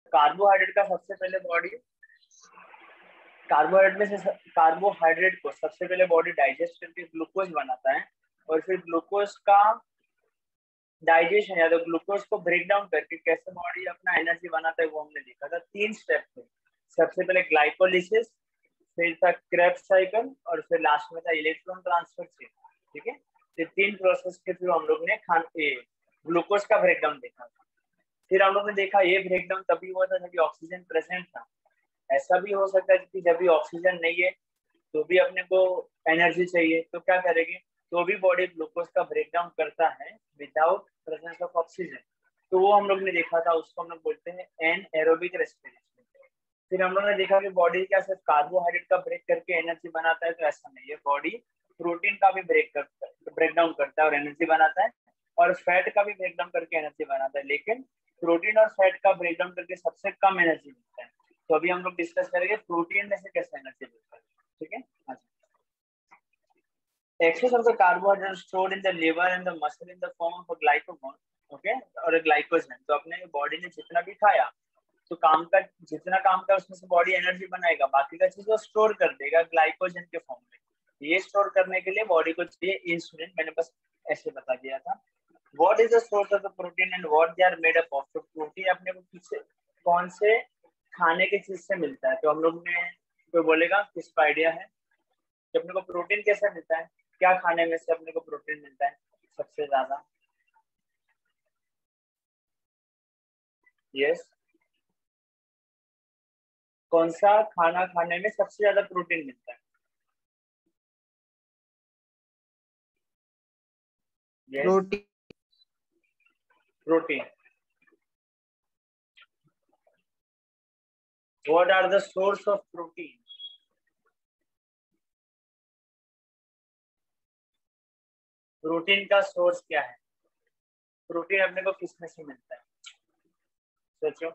Carbohydrate का सबसे पहले बॉडी कार्बोहाइड्रेट को सबसे पहले बॉडी डाइजेस्ट करके ग्लूकोज बनाता है, और फिर ग्लूकोज का डाइजेशन या तो ग्लूकोज को ब्रेक डाउन करके कैसे बॉडी अपना एनर्जी बनाता है वो हमने देखा था। 3 स्टेप थे। सबसे पहले ग्लाइकोलिसिस, फिर था क्रेब्स साइकिल, और फिर लास्ट में था इलेक्ट्रॉन ट्रांसफर चेन। ठीक है, ये 3 प्रोसेस के थ्रू हम लोग ने ग्लूकोज का ब्रेकडाउन देखा था। फिर हम लोग ने देखा ये ब्रेकडाउन तभी हुआ था जब ऑक्सीजन प्रेजेंट था। ऐसा भी हो सकता है कि जब भी ऑक्सीजन नहीं है तो भी अपने को एनर्जी चाहिए, तो क्या करेंगे, तो भी बॉडी ग्लूकोज का ब्रेकडाउन करता है विदाउट प्रेजेंस ऑफ ऑक्सीजन। तो वो हम लोग ने देखा था, उसको हम लोग बोलते हैं एनएरोबिक रेस्पिरेशन। फिर हम लोग ने देखा कि बॉडी क्या सिर्फ कार्बोहाइड्रेट का ब्रेक करके एनर्जी बनाता है, तो ऐसा नहीं है, बॉडी प्रोटीन का भी ब्रेकडाउन करता है और एनर्जी बनाता है, और फैट का भी ब्रेकडाउन करके एनर्जी बनाता है। लेकिन प्रोटीन और फैट का ब्रेकडाउन करके सबसे कम एनर्जी मिलता है। तो अभी हम लोग डिस्कस करेंगे प्रोटीन में से कैसे एनर्जी मिलता है। ठीक है, excess of the carbohydrates stored in the liver and the muscle in the form of a glycogen, okay, और a glycogen। तो अपने बॉडी ने जितना भी खाया तो जितना काम का उसमें से बॉडी एनर्जी बनाएगा, बाकी का चीज वो स्टोर कर देगा ग्लाइकोजन के फॉर्म में। ये स्टोर करने के लिए बॉडी को चाहिए इंसुलिन। मैंने बस ऐसे बता दिया था। What is the source of the protein and what they are made up of. तो प्रोटीन अपने को किससे, कौन से खाने की चीज से मिलता है। तो हम लोग ने कोई बोलेगा किसका आइडिया है कि अपने को प्रोटीन कैसे मिलता है, क्या खाने में से अपने को प्रोटीन मिलता है सबसे ज्यादा। यस, कौन सा खाना खाने में सबसे ज्यादा प्रोटीन मिलता है। रोटी। Protein. What are the source of protein. Protein का सोर्स क्या है, प्रोटीन अपने को किस में से मिलता है, सोचो।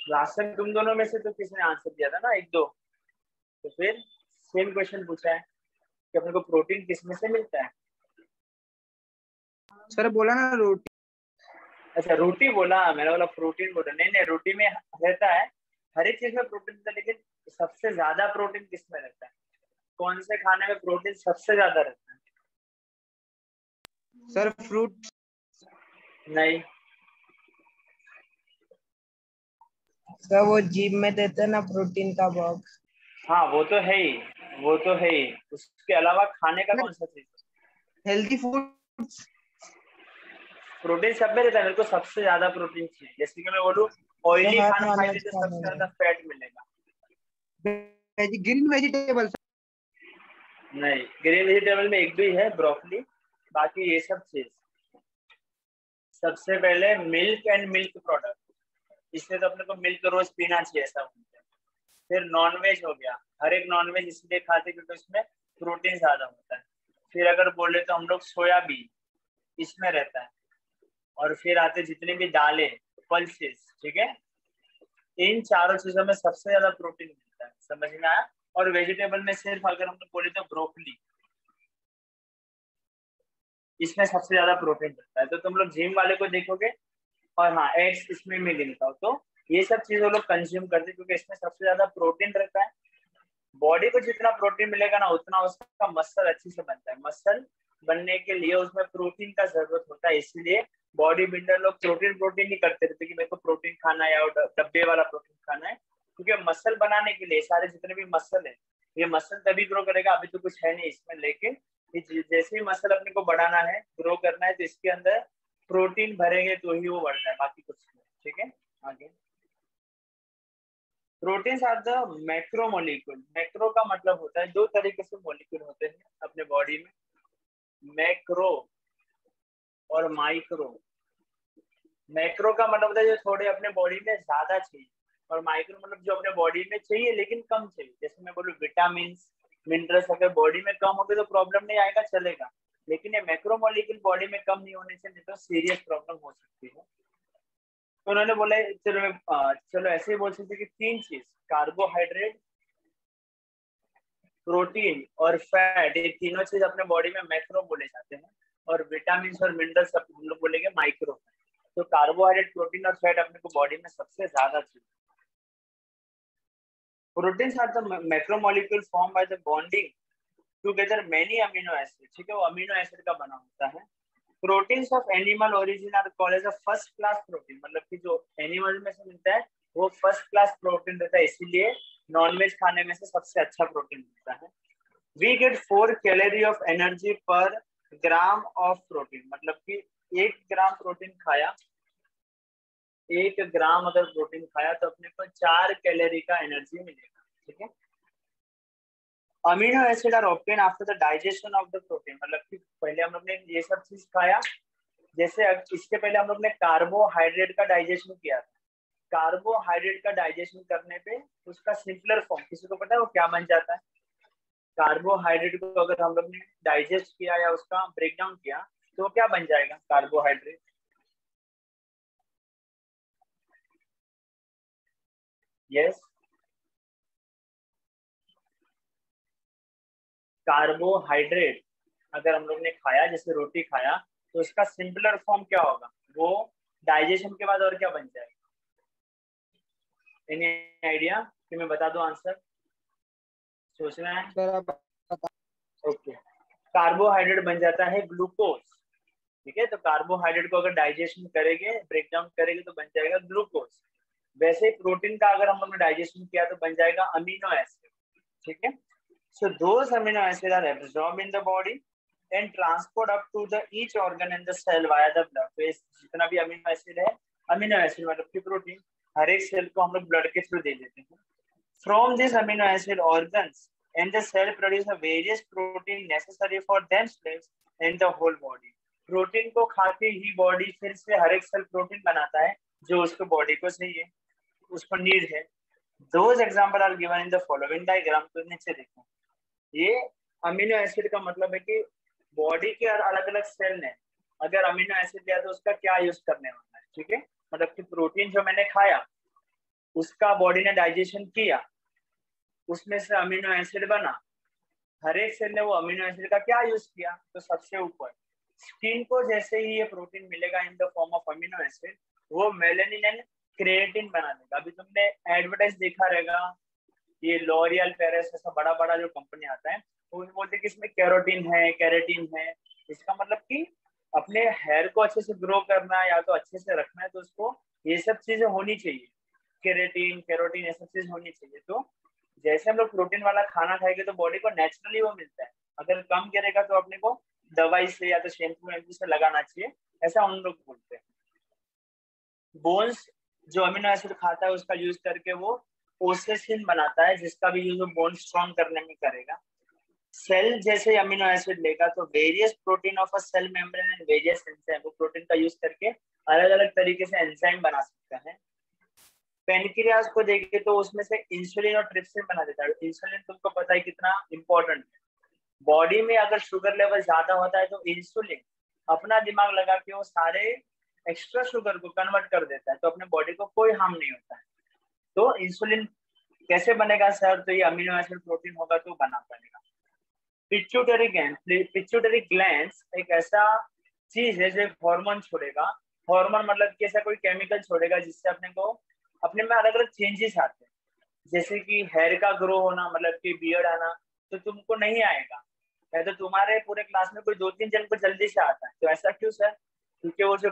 लास्ट टाइम तुम दोनों में से तो किसने आंसर दिया था ना, 1-2। तो फिर सेम क्वेश्चन पूछा है कि अपने को प्रोटीन किस में से मिलता है। सर बोला ना रोटी। अच्छा, रोटी बोला, मैंने बोला प्रोटीन बोला। नहीं नहीं, रोटी में रहता है, हर एक चीज में प्रोटीन रहता है, लेकिन सबसे ज्यादा प्रोटीन किस में रहता है, कौन से खाने में प्रोटीन सबसे ज्यादा रहता है। Sir fruit. नहीं सर वो जिम में देते हैं ना प्रोटीन का बॉक्स। हाँ, वो तो है ही, वो तो है ही। उसके अलावा खाने का कौन सा चीज, हेल्दी फूड। प्रोटीन सब में रहता है। मेरे को सबसे ज्यादा प्रोटीन चाहिए, जैसे कि मैं बोलूँ ऑयली खाना खाएंगे तो सबसे ज्यादा फैट मिलेगा। Green vegetable. नहीं, ग्रीन वेजिटेबल में 1-2 ही है, ब्रोकली, बाकी ये सब चीज। सबसे पहले मिल्क एंड मिल्क प्रोडक्ट, इसमें तो अपने को मिल्क रोज पीना चाहिए, ऐसा बोलते हैं। फिर नॉनवेज हो गया, हर एक नॉनवेज इसलिए खाते क्योंकि उसमें प्रोटीन ज्यादा होता है। फिर अगर बोले तो हम लोग सोयाबीन, इसमें रहता है। और फिर आते जितनी भी दालें, पल्सेस, ठीक है, इन चारों चीजों में सबसे ज्यादा प्रोटीन मिलता है। समझ में आया। और वेजिटेबल में सिर्फ अगर हम लोग बोले तो ब्रोकली, इसमें सबसे ज्यादा प्रोटीन मिलता है। तो तुम लोग जिम वाले को देखोगे, और हाँ, एग्स इसमें मैं गिनता हूँ, तो ये सब चीजें लोग कंज्यूम करते हैं क्योंकि इसमें सबसे ज्यादा प्रोटीन रहता है। बॉडी को जितना प्रोटीन मिलेगा ना, उतना उसका मसल अच्छे से बनता है। मसल बनने के लिए उसमें प्रोटीन का जरूरत होता है, इसलिए बॉडी बिल्डर लोग प्रोटीन नहीं करते रहते कि मेरे को प्रोटीन खाना है या डब्बे वाला प्रोटीन खाना है। क्योंकि मसल बनाने के लिए सारे जितने भी मसल है, ये मसल तभी ग्रो करेगा। अभी तो कुछ है नहीं इसमें, लेकिन जैसे ही मसल अपने को बढ़ाना है, ग्रो करना है, तो इसके अंदर प्रोटीन भरेंगे तो ही वो बढ़ता है, बाकी कुछ नहीं। ठीक है, आगे। Proteins are the macro molecule. Macro का मतलब होता है, 2 तरीके से मॉलिक्यूल होते हैं अपने बॉडी में, मैक्रो और माइक्रो। मैक्रो का मतलब होता है जो थोड़े अपने बॉडी में ज्यादा चाहिए, और माइक्रो मतलब जो अपने बॉडी में चाहिए लेकिन कम चाहिए। जैसे मैं बोलूँ विटामिन मिनरल्स अगर बॉडी में कम होते तो प्रॉब्लम नहीं आएगा, चलेगा। लेकिन ये मैक्रो मॉलिक्यूल बॉडी में कम नहीं होने से नहीं तो सीरियस प्रॉब्लम हो सकती है। तो उन्होंने बोला चलो ऐसे ही बोल सकते कि 3 चीज, कार्बोहाइड्रेट, प्रोटीन और फैट, ये तीनों चीज अपने बॉडी में मैक्रो बोले जाते हैं, और विटामिन और मिनरल्स हम लोग बोलेंगे कार्बोहाइड्रेट, प्रोटीन और फैट अपने को बॉडी में सबसे ज्यादा चाहिए। Proteins are the macromolecule form by the bonding together many amino acid, ठीक है, वो अमीनो एसिड का बना होता है। Proteins of animal origin are called as a first class protein, मतलब कि जो एनिमल में से मिलता है वो फर्स्ट क्लास प्रोटीन रहता है, इसीलिए नॉनवेज खाने में से सबसे अच्छा प्रोटीन मिलता है। We get 4 calorie of energy per gram of protein, मतलब कि 1 ग्राम प्रोटीन खाया, 1 ग्राम अगर प्रोटीन खाया तो अपने को 4 कैलोरी का एनर्जी मिलेगा, ठीक है। Amino acid are obtain after the digestion of the protein, मतलब कि पहले हम लोग ने ये सब चीज खाया, जैसे इसके पहले हम लोग ने कार्बोहाइड्रेट का डाइजेशन किया था। कार्बोहाइड्रेट का डाइजेशन करने पे उसका सिंपलर फॉर्म किसी को पता है वो क्या बन जाता है? कार्बोहाइड्रेट को अगर हम लोग ने डाइजेस्ट किया या उसका ब्रेक डाउन किया तो क्या बन जाएगा? कार्बोहाइड्रेट। यस, कार्बोहाइड्रेट अगर हम लोग ने खाया, जैसे रोटी खाया, तो उसका सिंपलर फॉर्म क्या होगा? वो डाइजेशन के बाद और क्या बन जाएगा? एनी आइडिया कि मैं बता दूं आंसर? सोचना है। ओके, कार्बोहाइड्रेट बन जाता है ग्लूकोज, ठीक है। तो कार्बोहाइड्रेट को अगर डाइजेशन करेंगे, ब्रेक डाउन करेंगे तो बन जाएगा ग्लूकोज। वैसे प्रोटीन का अगर हम लोग ने डाइजेशन किया तो बन जाएगा अमीनो एसिड, ठीक है। So those amino acids are absorbed in the body and transport up to the each organ and the cell via the blood. तो जितना भी अमीनो एसिड है, अमीनो एसिड मतलब कि प्रोटीन, हर एक सेल को हम लोग ब्लड के थ्रू दे देते हैं। From this amino acid organs and the cell produce a various protein necessary for themselves and the whole body. Protein को खा के ही बॉडी फिर से हर एक सेल प्रोटीन बनाता है जो उसको बॉडी को चाहिए, उसको नीड है। Those examples are given in the following diagram. तो नीचे देखो, ये अमीनो एसिड का मतलब है कि बॉडी के अलग अलग सेल ने अगर अमीनो एसिड लिया तो उसका क्या यूज करने वाला है, ठीक है। मतलब कि प्रोटीन जो मैंने खाया उसका बॉडी ने डाइजेशन किया, उसमें से अमीनो एसिड बना, हर एक सेल ने वो अमीनो एसिड का क्या यूज किया? तो सबसे ऊपर स्किन को जैसे ही ये प्रोटीन मिलेगा in the form of amino acid, वो मेलानिन एंड क्रिएटिन बना देगा। अभी तुमने एडवर्टाइज देखा रहेगा, ये लॉरियल, पेरिस, ऐसा बड़ा बड़ा जो कंपनी आता है वो बोलते हैं कि इसमें कैरोटीन है, कैरेटीन है। इसका मतलब कि अपने हेयर को अच्छे से ग्रो करना है या तो अच्छे से रखना है तो उसको ये सब चीजें होनी चाहिए, कैरेटीन, कैरोटीन, ये सब चीज होनी चाहिए। तो जैसे हम लोग प्रोटीन वाला खाना खाएंगे तो बॉडी को नेचुरली वो मिलता है, अगर कम गिरेगा तो अपने को दवाई से या तो शैम्पू वैम्पू से लगाना चाहिए, ऐसा उन लोग बोलते हैं। बोन्स जो अमीनो एसिड खाता है उसका यूज करके वो ओसेसिन बनाता है, जिसका भी यूज बोन स्ट्रॉन्ग करने में करेगा। सेल जैसे अमीनो एसिड लेगा तो various protein of a cell membrane and various enzyme, वो प्रोटीन का यूज करके अलग अलग तरीके से एंजाइम बना सकता है। पेनक्रियास को देखे तो उसमें से इंसुलिन और ट्रिप्सिन बना देता है। इंसुलिन तुमको पता है कितना इंपॉर्टेंट है, बॉडी में अगर शुगर लेवल ज्यादा होता है तो इंसुलिन अपना दिमाग लगा के वो सारे एक्स्ट्रा शुगर को कन्वर्ट कर देता है, तो अपने बॉडी को कोई हार्म नहीं होता है। तो इंसुलिन कैसे बनेगा सर? तो ये अमीनो एसिड प्रोटीन होगा तो बना पाएगा। पिट्यूटरी ग्लैंड्स एक ऐसा चीज है जो एक हार्मोन छोड़ेगा। हार्मोन मतलब कि ऐसा कोई केमिकल छोड़ेगा जिससे अपने को अपने में अलग अलग चेंजेस आते हैं, जैसे कि हेयर का ग्रो होना, मतलब कि बियर्ड आना, तो तुमको नहीं आएगा, या तो तुम्हारे पूरे क्लास में कोई 2-3 जन को जल्दी से आता है। तो ऐसा क्यों सर? क्योंकि वो जो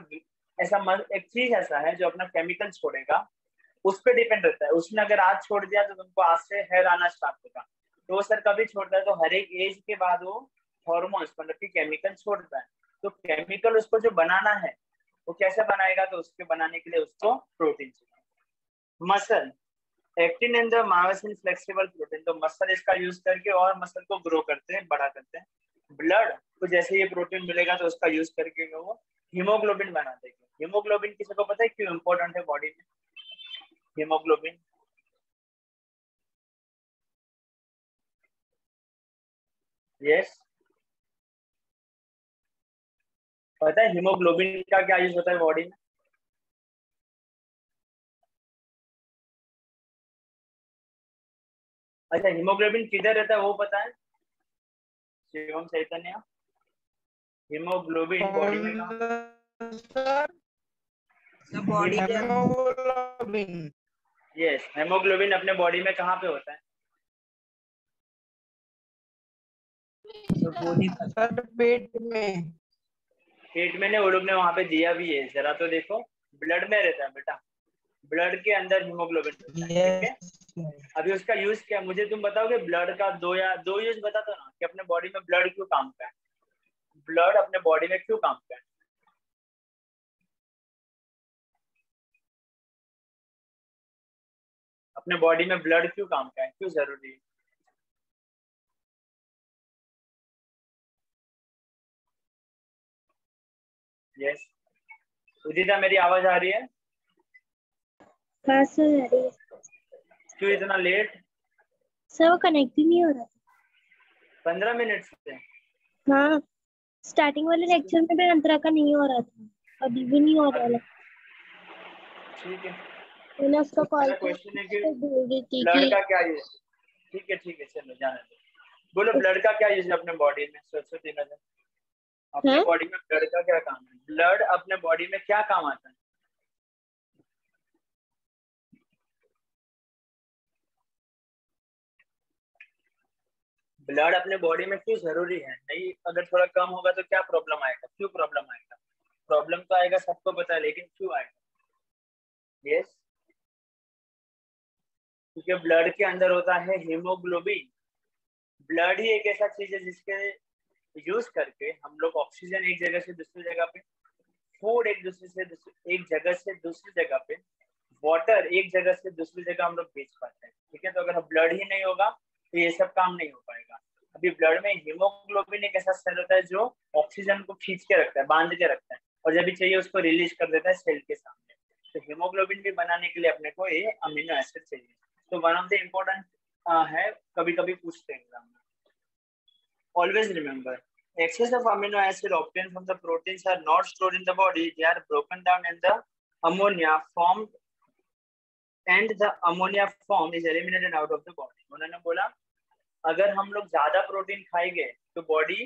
ऐसा एक चीज ऐसा है जो अपना केमिकल छोड़ेगा, उस पर डिपेंड रहता है। उसने अगर आज छोड़ दिया तो तुमको आज से हेयर आना स्टार्ट होगा। तो सर कभी छोड़ता है? तो हर एक एज के बाद वो हॉर्मोन्स मतलब कि केमिकल छोड़ता है। तो केमिकल उसको जो बनाना है वो कैसे बनाएगा? तो उसके बनाने के लिए उसको प्रोटीन चाहिए। Muscle actin and the myosin flexible protein, तो मसल इसका यूज करके और मसल को ग्रो करते हैं, बड़ा करते हैं। ब्लड को जैसे ये प्रोटीन मिलेगा तो उसका यूज करके वो हीमोग्लोबिन बना देंगे। हीमोग्लोबिन किसी को पता है क्यों इंपॉर्टेंट है बॉडी में? हीमोग्लोबिन यस, पता है हीमोग्लोबिन का क्या यूज होता है बॉडी में? अच्छा, हीमोग्लोबिन किधर रहता है वो पता है? शिवम चैतन्य, हीमोग्लोबिन बॉडी में कहाँ? Body haemoglobin. यस, हेमोग्लोबिन अपने बॉडी में कहाँ पे होता है? बॉडी सर पेट में। पेट में नहीं, वो लोग ने वहां पे दिया भी है, जरा तो देखो, ब्लड में रहता है बेटा, ब्लड के अंदर हीमोग्लोबिन होता है, ठीक है। अभी उसका यूज क्या, मुझे तुम बताओगे ब्लड का दो यूज बता दो ना, कि अपने बॉडी में ब्लड क्यों काम का है, ब्लड अपने बॉडी में क्यों काम का है? अपने बॉडी में ब्लड क्यों काम का है, क्यों जरूरी है? यस, उदिता मेरी आवाज आ रही है? हाँ सर आ रही है। क्यों इतना लेट? सर वो कनेक्ट ही नहीं हो रहा 15 मिनट से? हाँ, स्टार्टिंग वाले लेक्चर में भी अंतरा का नहीं हो रहा था, अभी भी नहीं हो रहा है। ठीक है, मैंने उसका कॉल मेरा क्वेश्चन है कि तो बोल रही थी ब्लड कि का क्या यूज? ठीक है चलो जाने दो, बोलो ब्लड का क्या यूज है अपने बॉडी में, सोचो तीनों जन, अपने बॉडी में ब्लड का क्या काम है, ब्लड अपने बॉडी में क्या काम आता है? ब्लड अपने बॉडी में क्यों जरूरी है? नहीं, अगर थोड़ा कम होगा तो क्या प्रॉब्लम आएगा, क्यों प्रॉब्लम आएगा? प्रॉब्लम तो आएगा, सबको पता है, लेकिन क्यों आएगा? यस, क्योंकि ब्लड के अंदर होता है हीमोग्लोबिन। ब्लड ही एक ऐसा चीज है जिसके यूज करके हम लोग ऑक्सीजन एक जगह से दूसरी जगह पे, फूड एक जगह से दूसरी जगह पे, वाटर एक जगह से दूसरी जगह हम लोग भेज पाते हैं, ठीक है। तो अगर ब्लड ही नहीं होगा तो ये सब काम नहीं हो पाएगा। अभी ब्लड में हीमोग्लोबिन एक ऐसा सेल होता है जो ऑक्सीजन को खींच के रखता है, बांध के रखता है, और जब भी चाहिए उसको रिलीज कर देता है सेल के सामने। तो हीमोग्लोबिन भी बनाने के लिए अपने को ये अमीनो एसिड चाहिए। तो वन ऑफ द इम्पोर्टेंट है, कभी कभी पूछते हैं एग्जाम में। Always remember, excess of amino acid obtained from the proteins are not stored in the body. They are broken down and the ammonia formed, and the ammonia formed is eliminated out of the body. उन्होंने बोला अगर हम लोग ज्यादा protein खाएंगे तो body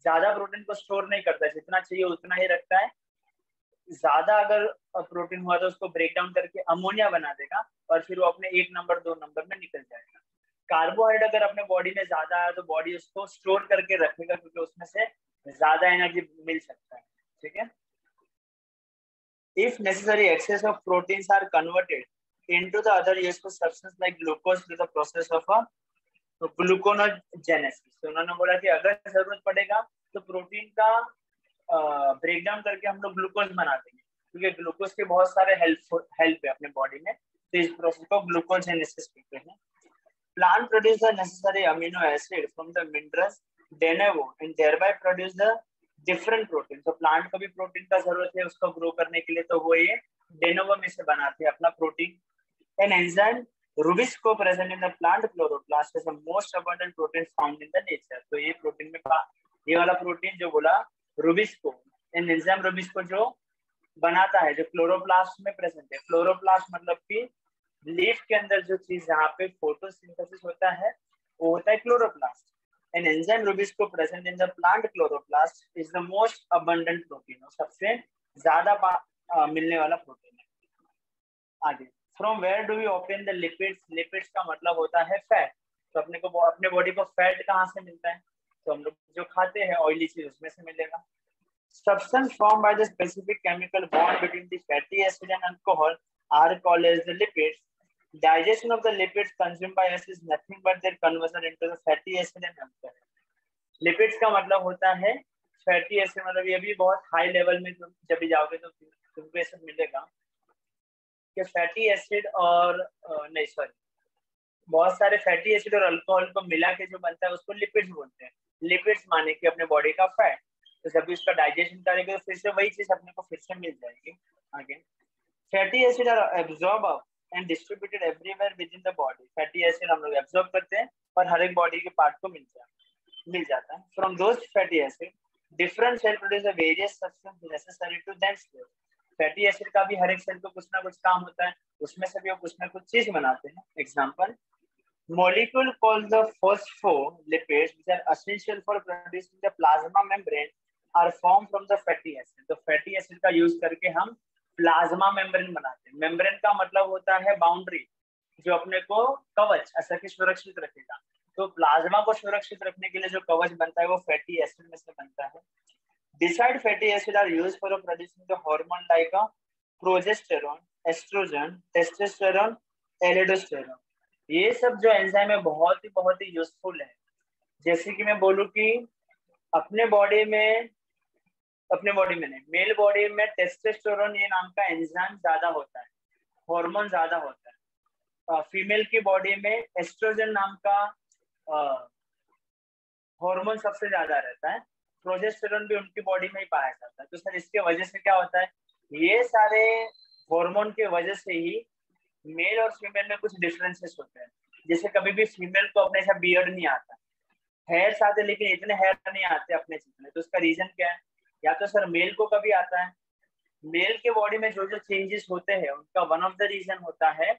ज्यादा protein को स्टोर नहीं करता है, जितना चाहिए उतना ही रखता है। ज्यादा अगर प्रोटीन हुआ तो उसको ब्रेक डाउन करके अमोनिया बना देगा, और फिर वो अपने 1 नंबर 2 नंबर में निकल जाएगा। कार्बोहाइड्रेट अगर अपने बॉडी में ज्यादा है तो बॉडी उसको स्टोर करके रखेगा, क्योंकि उसमें से ज्यादा एनर्जी मिल सकता है, ठीक है। If necessary excess of proteins are converted into the other useful substance like glucose through the process of gluconeogenesis. तो उन्होंने बोला कि अगर जरूरत पड़ेगा तो प्रोटीन का ब्रेक डाउन करके हम लोग ग्लूकोज बना देंगे, क्योंकि ग्लूकोज के बहुत सारे हेल्प है अपने बॉडी में, तो इस प्रोसेस को ग्लूकोजेनेसिस कहते हैं। Plant produce the necessary amino acid from the minerals de novo and thereby produce the different protein. तो प्लांट को भी प्रोटीन का जरूरत है उसको ग्रो करने के लिए, तो वो ये de novo में से बनाते हैं अपना protein. An enzyme Rubisco present in the plant chloroplast is the most abundant protein found in the nature. तो ये प्रोटीन में ये वाला प्रोटीन जो बोला Rubisco, an enzyme Rubisco जो बनाता है, जो क्लोरोप्लास्ट में प्रेजेंट है। क्लोरोप्लास्ट मतलब कि लीफ के अंदर जो चीज जहाँ पे फोटोसिंथेसिस होता है वो होता है chloroplast. An enzyme rubisco present in the plant chloroplast is the most abundant protein, और सबसे ज्यादा मिलने वाला प्रोटीन है। आगे, from where do we obtain the lipids? Lipids का मतलब होता है फैट। तो अपने को अपने बॉडी को फैट कहाँ से मिलता है? तो हम लोग जो खाते हैं ऑयली चीज उसमें से मिलेगा। Substance formed by the specific chemical bond between the fatty acid and alcohol are called as the lipids. Digestion of the lipids consumed by us is nothing but their conversion into the fatty acid and alcohol. Lipids का मतलब होता है fatty acid, मतलब ये भी बहुत high level में तुम जब भी जाओगे तो तुमको ऐसा मिलेगा कि फैटी एसिड और नहीं सॉरी, बहुत सारे फैटी एसिड और अल्कोहल को मिला के जो बनता है उसको लिपिड्स बोलते हैं। लिपिड्स माने कि अपने बॉडी का फैट। तो जब भी उसका डाइजेशन करेंगे तो फिर से वही चीज अपने को फिर से मिल जाएगी। आगे, fatty acid are absorb and distributed everywhere with in the body. Fatty acid हम लोग एब्जॉर्ब करते हैं और हर एक बॉडी के पार्ट को मिल जाता है। From those fatty acid different cell produce the various substance necessary to them store. Fatty acid का भी हर एक सेल को कुछ ना कुछ काम होता है, उसमें से भी वो कुछ ना कुछ चीज बनाते हैं। Example, molecule called the phospholipids which are essential for producing the plasma membrane are formed from the fatty acid. तो fatty acid का यूज करके हम प्लाज्मा मेम्ब्रेन बनाते हैं। मेम्ब्रेन का मतलब होता है बाउंड्री, जो अपने को कवच ऐसा कि सुरक्षित रखेगा। तो प्लाज्मा को सुरक्षित रखने के लिए जो कवच बनता है वो फैटी एसिड में से बनता है। Decide fatty acid are used for producing the hormone like progesterone, estrogen, testosterone, aldosterone. ये सब जो एंजाइम है बहुत ही यूजफुल है। जैसे कि मैं बोलूँ कि अपने बॉडी में नहीं, मेल बॉडी में टेस्टोस्टेरोन ये नाम का एंजाइम ज्यादा होता है, हार्मोन ज्यादा होता है। फीमेल की बॉडी में एस्ट्रोजन नाम का हार्मोन सबसे ज्यादा रहता है। प्रोजेस्टेरोन भी उनकी बॉडी में ही पाया जाता है। तो सर इसके वजह से क्या होता है, ये सारे हार्मोन के वजह से ही मेल और फीमेल में कुछ डिफरेंसेस होते हैं। जैसे कभी भी फीमेल को अपने साथ बियर्ड नहीं आता, हेयर्स आते लेकिन इतने हेयर नहीं आते अपने जितने। तो उसका रीजन क्या है, या तो सर मेल को कभी आता है, मेल के बॉडी में जो जो चेंजेस होते हैं उनका वन ऑफ द रीजन होता है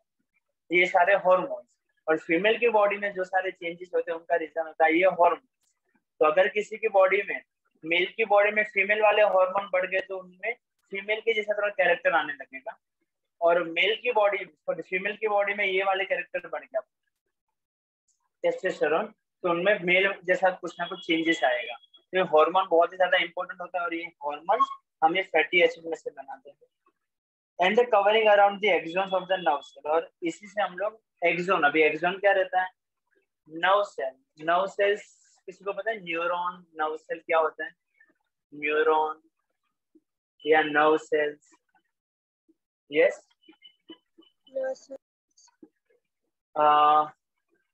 ये सारे हार्मोन्स, और फीमेल की बॉडी में जो सारे चेंजेस होते हैं उनका रीजन होता है ये हार्मोन। तो अगर किसी की बॉडी में, मेल की बॉडी में फीमेल वाले हार्मोन बढ़ गए तो उनमें फीमेल के जैसा थोड़ा कैरेक्टर आने लगेगा, और फीमेल की बॉडी में ये वाले कैरेक्टर बढ़ गया टेस्टोस्टेरोन, तो उनमें मेल जैसा कुछ ना कुछ चेंजेस आएगा। तो ये हार्मोन बहुत ही ज्यादा इंपॉर्टेंट होता है, और ये हार्मोन हमें फैटी एसिड में से बनाते हैं। And covering around the axons of the nerve cell, और इसी से हम लोग एक्सोन, अभी एक्सोन क्या रहता है, नर्व सेल। नर्व सेल्स किसी को पता है न्यूरॉन, नर्व सेल क्या होता है, न्यूरॉन या नर्व सेल्स? यस।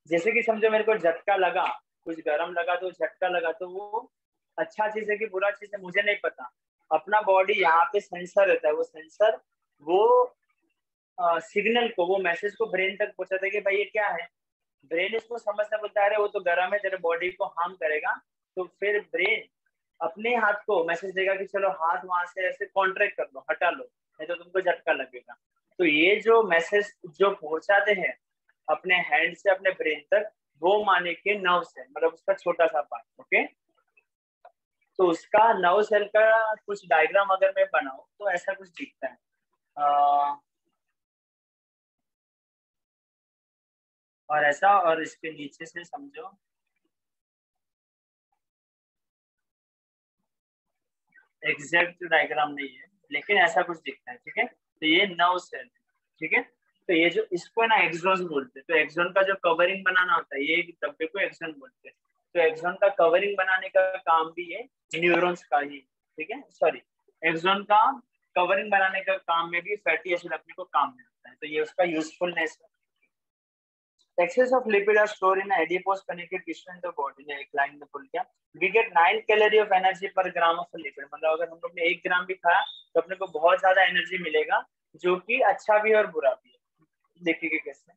जैसे कि समझो मेरे को झटका लगा, कुछ गर्म लगा तो झटका लगा, तो वो अच्छा चीज है कि बुरा चीज है मुझे नहीं पता। अपना बॉडी यहाँ पे सेंसर रहता है, वो सेंसर वो सिग्नल को, वो मैसेज को ब्रेन तक पहुंचाता है कि भाई ये क्या है। ब्रेन इसको समझता बोलता है वो तो गर्म है, तेरे बॉडी को हार्म करेगा। तो फिर ब्रेन अपने हाथ को मैसेज देगा कि चलो हाथ वहां से ऐसे कॉन्ट्रैक्ट कर लो, हटा लो, नहीं तो तुमको झटका लगेगा। तो ये जो मैसेज जो पहुंचाते हैं अपने हैंड से अपने ब्रेन तक, वो माने के नर्व सेल, मतलब उसका छोटा सा पार्ट। ओके, तो उसका नर्व सेल का कुछ डायग्राम अगर मैं बनाऊं तो ऐसा कुछ दिखता है। और ऐसा, और इसके नीचे से समझो एग्जैक्ट डायग्राम नहीं है लेकिन ऐसा कुछ दिखता है। ठीक है, तो ये नर्व सेल, ठीक है। तो ये जो इसको ना एक्सोन बोलते हैं। तो एक्सोन का जो कवरिंग बनाना होता है, ये डब्बे को एक्सोन बोलते हैं। तो एक्सोन का कवरिंग बनाने का काम भी ये न्यूरॉन्स का ही, ठीक है, सॉरी, एक्सोन का कवरिंग बनाने का काम में भी फैटी एसिड अपने को काम में आता है। तो ये उसका यूजफुलनेस है। Excess of lipid are stored in adipose connective tissue in the body. ने एक लाइन में बोल दिया, we get 9 calorie of energy per gram of lipid। मतलब अगर हम लोग ने 1 ग्राम भी खाया तो अपने को बहुत ज्यादा एनर्जी मिलेगा, जो कि अच्छा भी और बुरा भी है। देखिए कैसे।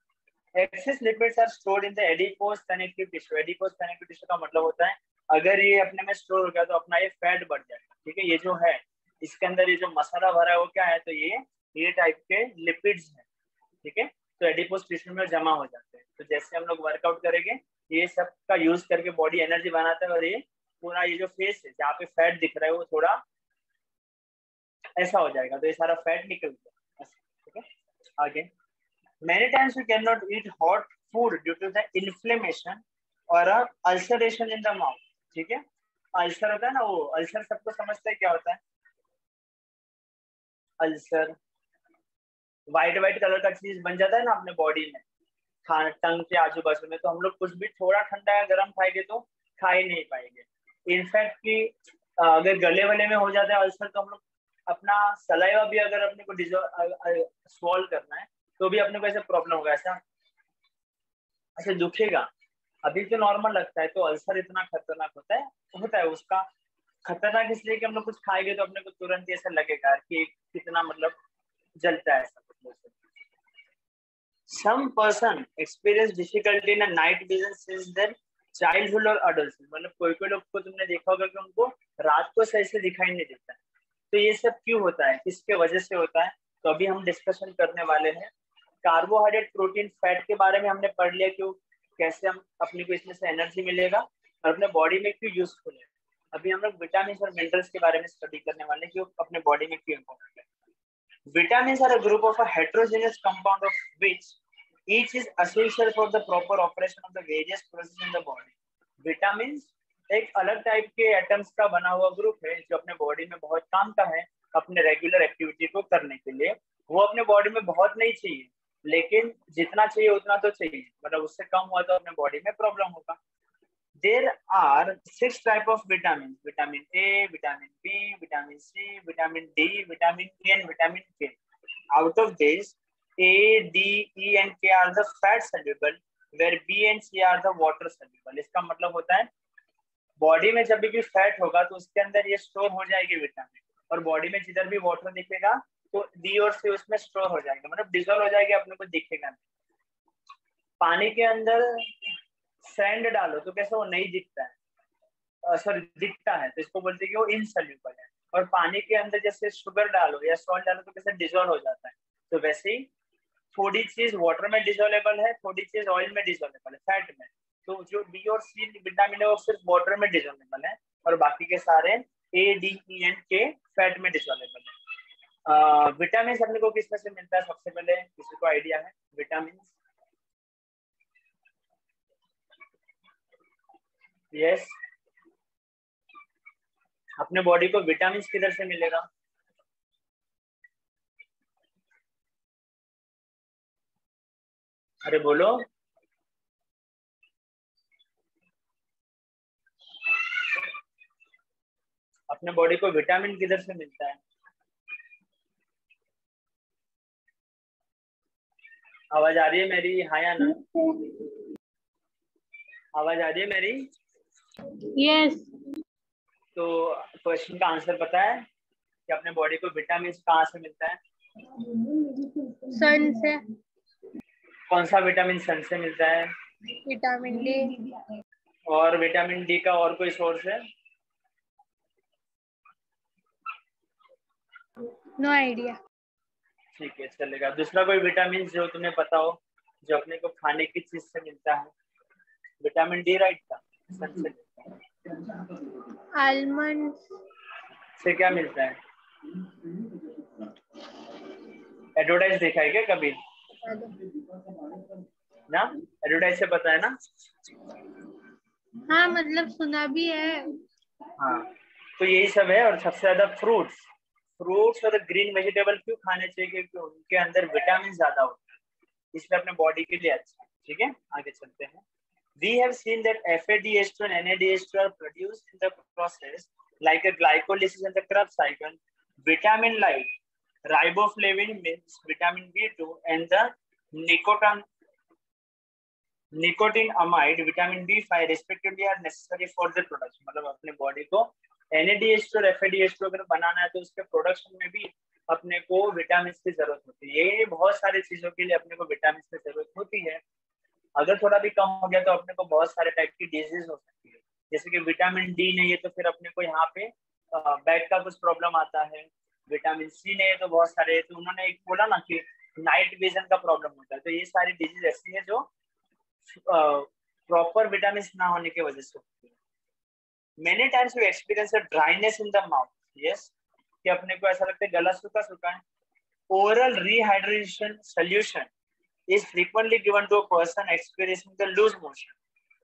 Excess lipids are stored in the adipose connective tissue। adipose connective tissue का मतलब होता है अगर ये अपने में स्टोर हो गया तो अपना ये फैट बढ़ जाएगा। ठीक है, ये जो है इसके अंदर ये जो मसाला भरा है वो क्या है, तो ये टाइप के लिपिड्स है। ठीक है, तो एडिपोज टिश्यू में जमा हो जाते हैं। तो जैसे हम लोग वर्कआउट करेंगे ये सब का यूज करके बॉडी एनर्जी बनाता है, और ये पूरा ये जो फेस है जहाँ पे फैट दिख रहा है वो थोड़ा ऐसा हो जाएगा, तो ये सारा फैट निकल गया। ठीक है, आगे। Many times we cannot eat hot food due to the inflammation और अल्सरेशन इन द माउथ। ठीक है, अल्सर होता है ना, वो अल्सर सबको समझते हैं क्या होता है। अल्सर व्हाइट कलर का चीज बन जाता है ना अपने बॉडी में, खाना टंग के आजू बाजू में, तो हम लोग कुछ भी थोड़ा ठंडा या गर्म खाएंगे तो खा ही नहीं पाएंगे। इनफैक्ट कि अगर गले वले में हो जाता है अल्सर तो हम लोग अपना सलाइवा भी अगर अपने को स्वॉल करना है तो भी अपने को ऐसा प्रॉब्लम होगा, ऐसा दुखेगा। अभी तो नॉर्मल लगता है, तो अल्सर इतना खतरनाक होता है उसका खतरनाक इसलिए कि हम लोग कुछ खाएंगे तो अपने को तुरंत ऐसा लगेगा कि कितना मतलब जलता है ऐसा। Some person experience difficulty in a night vision since their childhood और adulthood। मतलब कोई लोग को तुमने देखा होगा कि उनको रात को सही से दिखाई नहीं देता है। तो ये सब क्यों होता है, किसके वजह से होता है, तो अभी हम डिस्कशन करने वाले हैं। कार्बोहाइड्रेट, प्रोटीन, फैट के बारे में हमने पढ़ लिया, क्यों कैसे हम अपने को इसमें से एनर्जी मिलेगा और अपने बॉडी में क्यों यूजफुल है। अभी हम लोग विटामिन और मिनरल्स के बारे में स्टडी करने वाले हैं, क्यों अपने बॉडी में क्यों इम्पोर्टेंट है। Vitamins are a group of a heterogeneous compound of which each is essential for the proper operation of the various processes in the body. Vitamins एक अलग टाइप के एटम्स का बना हुआ ग्रुप है जो अपने बॉडी में बहुत काम का है अपने रेगुलर एक्टिविटी को करने के लिए। वो अपने बॉडी में बहुत नहीं चाहिए, लेकिन जितना चाहिए उतना तो चाहिए, मतलब उससे कम हुआ तो अपने बॉडी में प्रॉब्लम होगा। There are 6 type of vitamins: vitamin A, vitamin B, vitamin C, vitamin D, vitamin E, and vitamin K. Out of these, A, D, E, and K are the fat soluble, where B and C are the water soluble. इसका मतलब होता है body में जब भी fat होगा तो उसके अंदर ये स्टोर हो जाएगी विटामिन, और बॉडी में जिधर भी वाटर दिखेगा तो डी और सी उसमें स्टोर हो जाएगा, मतलब डिजोल्व हो जाएगी, अपने को दिखेगा नहीं। पानी के अंदर सैंड डालो तो कैसे वो नहीं दिखता है, सॉरी दिखता है, तो इसको बोलते हैं कि वो इनसॉल्युबल है। और पानी के अंदर जैसे शुगर डालो या सॉल्ट डालो तो कैसे डिजोल्व हो जाता है। तो वैसे ही थोड़ी चीज वाटर में डिजोल्वेबल है, थोड़ी चीज ऑयल में डिजोल्वेबल है, फैट में। तो जो बी और सी विटामिन है वो सिर्फ वाटर में डिजोल्वेबल है, और बाकी के सारे ए, डी, ई एंड के फैट में डिजोल्वेबल है। विटामिन अपने को किस में से मिलता है? सबसे पहले किसी को आइडिया है? विटामिन यस, अपने बॉडी को विटामिन किधर से मिलेगा? अरे बोलो। अपने बॉडी को विटामिन किधर से मिलता है? आवाज आ रही है मेरी? हाँ या ना? आवाज आ रही है मेरी? यस। तो क्वेश्चन का आंसर पता है कि अपने बॉडी को विटामिन कहाँ से मिलता है? सन से। कौन सा विटामिन सन से मिलता है? Vitamin D. और विटामिन डी का और कोई सोर्स है? No idea. ठीक है, चलेगा। दूसरा कोई विटामिन जो तुम्हें पता हो जो अपने को खाने की चीज से मिलता है? विटामिन डी राइट था, सन से मिलता है। आलमंड से क्या मिलता है? एडवर्टाइज देखा है क्या कभी ना? एडवर्टाइज से पता है ना? हाँ, मतलब सुना भी है। हाँ, तो यही सब है। और सबसे ज्यादा फ्रूट्स और ग्रीन वेजिटेबल क्यों खाने चाहिए? क्योंकि उनके अंदर विटामिन ज्यादा होता है, इसलिए अपने बॉडी के लिए अच्छा है। ठीक है, आगे चलते हैं। We have seen that FADH2 and NADH2 are produced in the process like a glycolysis in the Krebs cycle. Vitamin like riboflavin means vitamin B2 and the nicotinamide vitamin B5 respectively are necessary for the production. मतलब अपने body को NADH2 और FADH2 अगर बनाना है तो उसके production में भी अपने को विटामिन की जरूरत होती है। ये बहुत सारी चीजों के लिए अपने को विटामिन की जरूरत होती है। अगर थोड़ा भी कम हो गया तो अपने को बहुत सारे टाइप की डिजीज हो सकती है। जैसे कि विटामिन डी नहीं है तो फिर अपने को यहाँ पे बैक का कुछ प्रॉब्लम आता है। विटामिन सी नहीं है तो बहुत सारे, तो उन्होंने एक बोला ना कि नाइट विजन का प्रॉब्लम होता है। तो ये सारी डिजीज ऐसी है जो प्रॉपर विटामिन ना होने की वजह से होती है। Many times we experience a dryness in the mouth. Yes, कि अपने को ऐसा लगता है गला सूखा सूखा है। Oral rehydration solution is frequently given to a person experiencing the loose motion.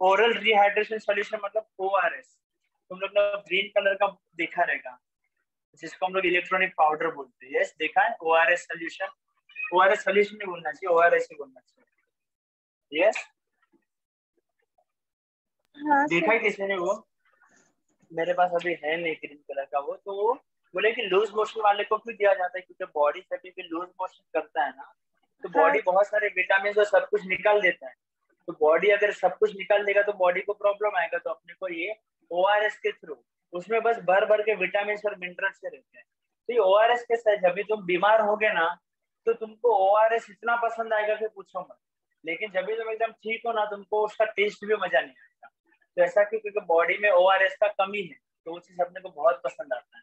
Oral rehydration solution मतलब ORS। तुम लोग ने ग्रीन कलर का देखा रहेगा, जिसको हम लोग इलेक्ट्रॉनिक पाउडर बोलते हैं। यस, देखा है ORS सोल्यूशन। ORS सोल्यूशन नहीं बोलना चाहिए, ORS ही बोलना चाहिए। यस, हाँ, देखा है किसी ने? वो मेरे पास अभी है नहीं ग्रीन कलर का। वो तो वो बोले कि लूज मोशन वाले को क्यों दिया जाता है? क्योंकि बॉडी जब भी लूज मोशन करता है ना तो बॉडी बहुत सारे विटामिन और सब कुछ निकाल देता है। तो बॉडी अगर सब कुछ निकाल देगा तो बॉडी को प्रॉब्लम आएगा। तो अपने को ये ORS के थ्रू उसमें बस भर भर के विटामिन और मिनरल्स से रहते हैं। तो ये ORS के साथ जब भी तुम बीमार होगे ना तो तुमको ORS इतना पसंद आएगा कि पूछो मत। लेकिन जब भी तुम एकदम ठीक हो ना तुमको उसका टेस्ट भी मजा नहीं आएगा। तो ऐसा क्योंकि बॉडी में ORS का कमी है तो वो चीज अपने को बहुत पसंद आता है।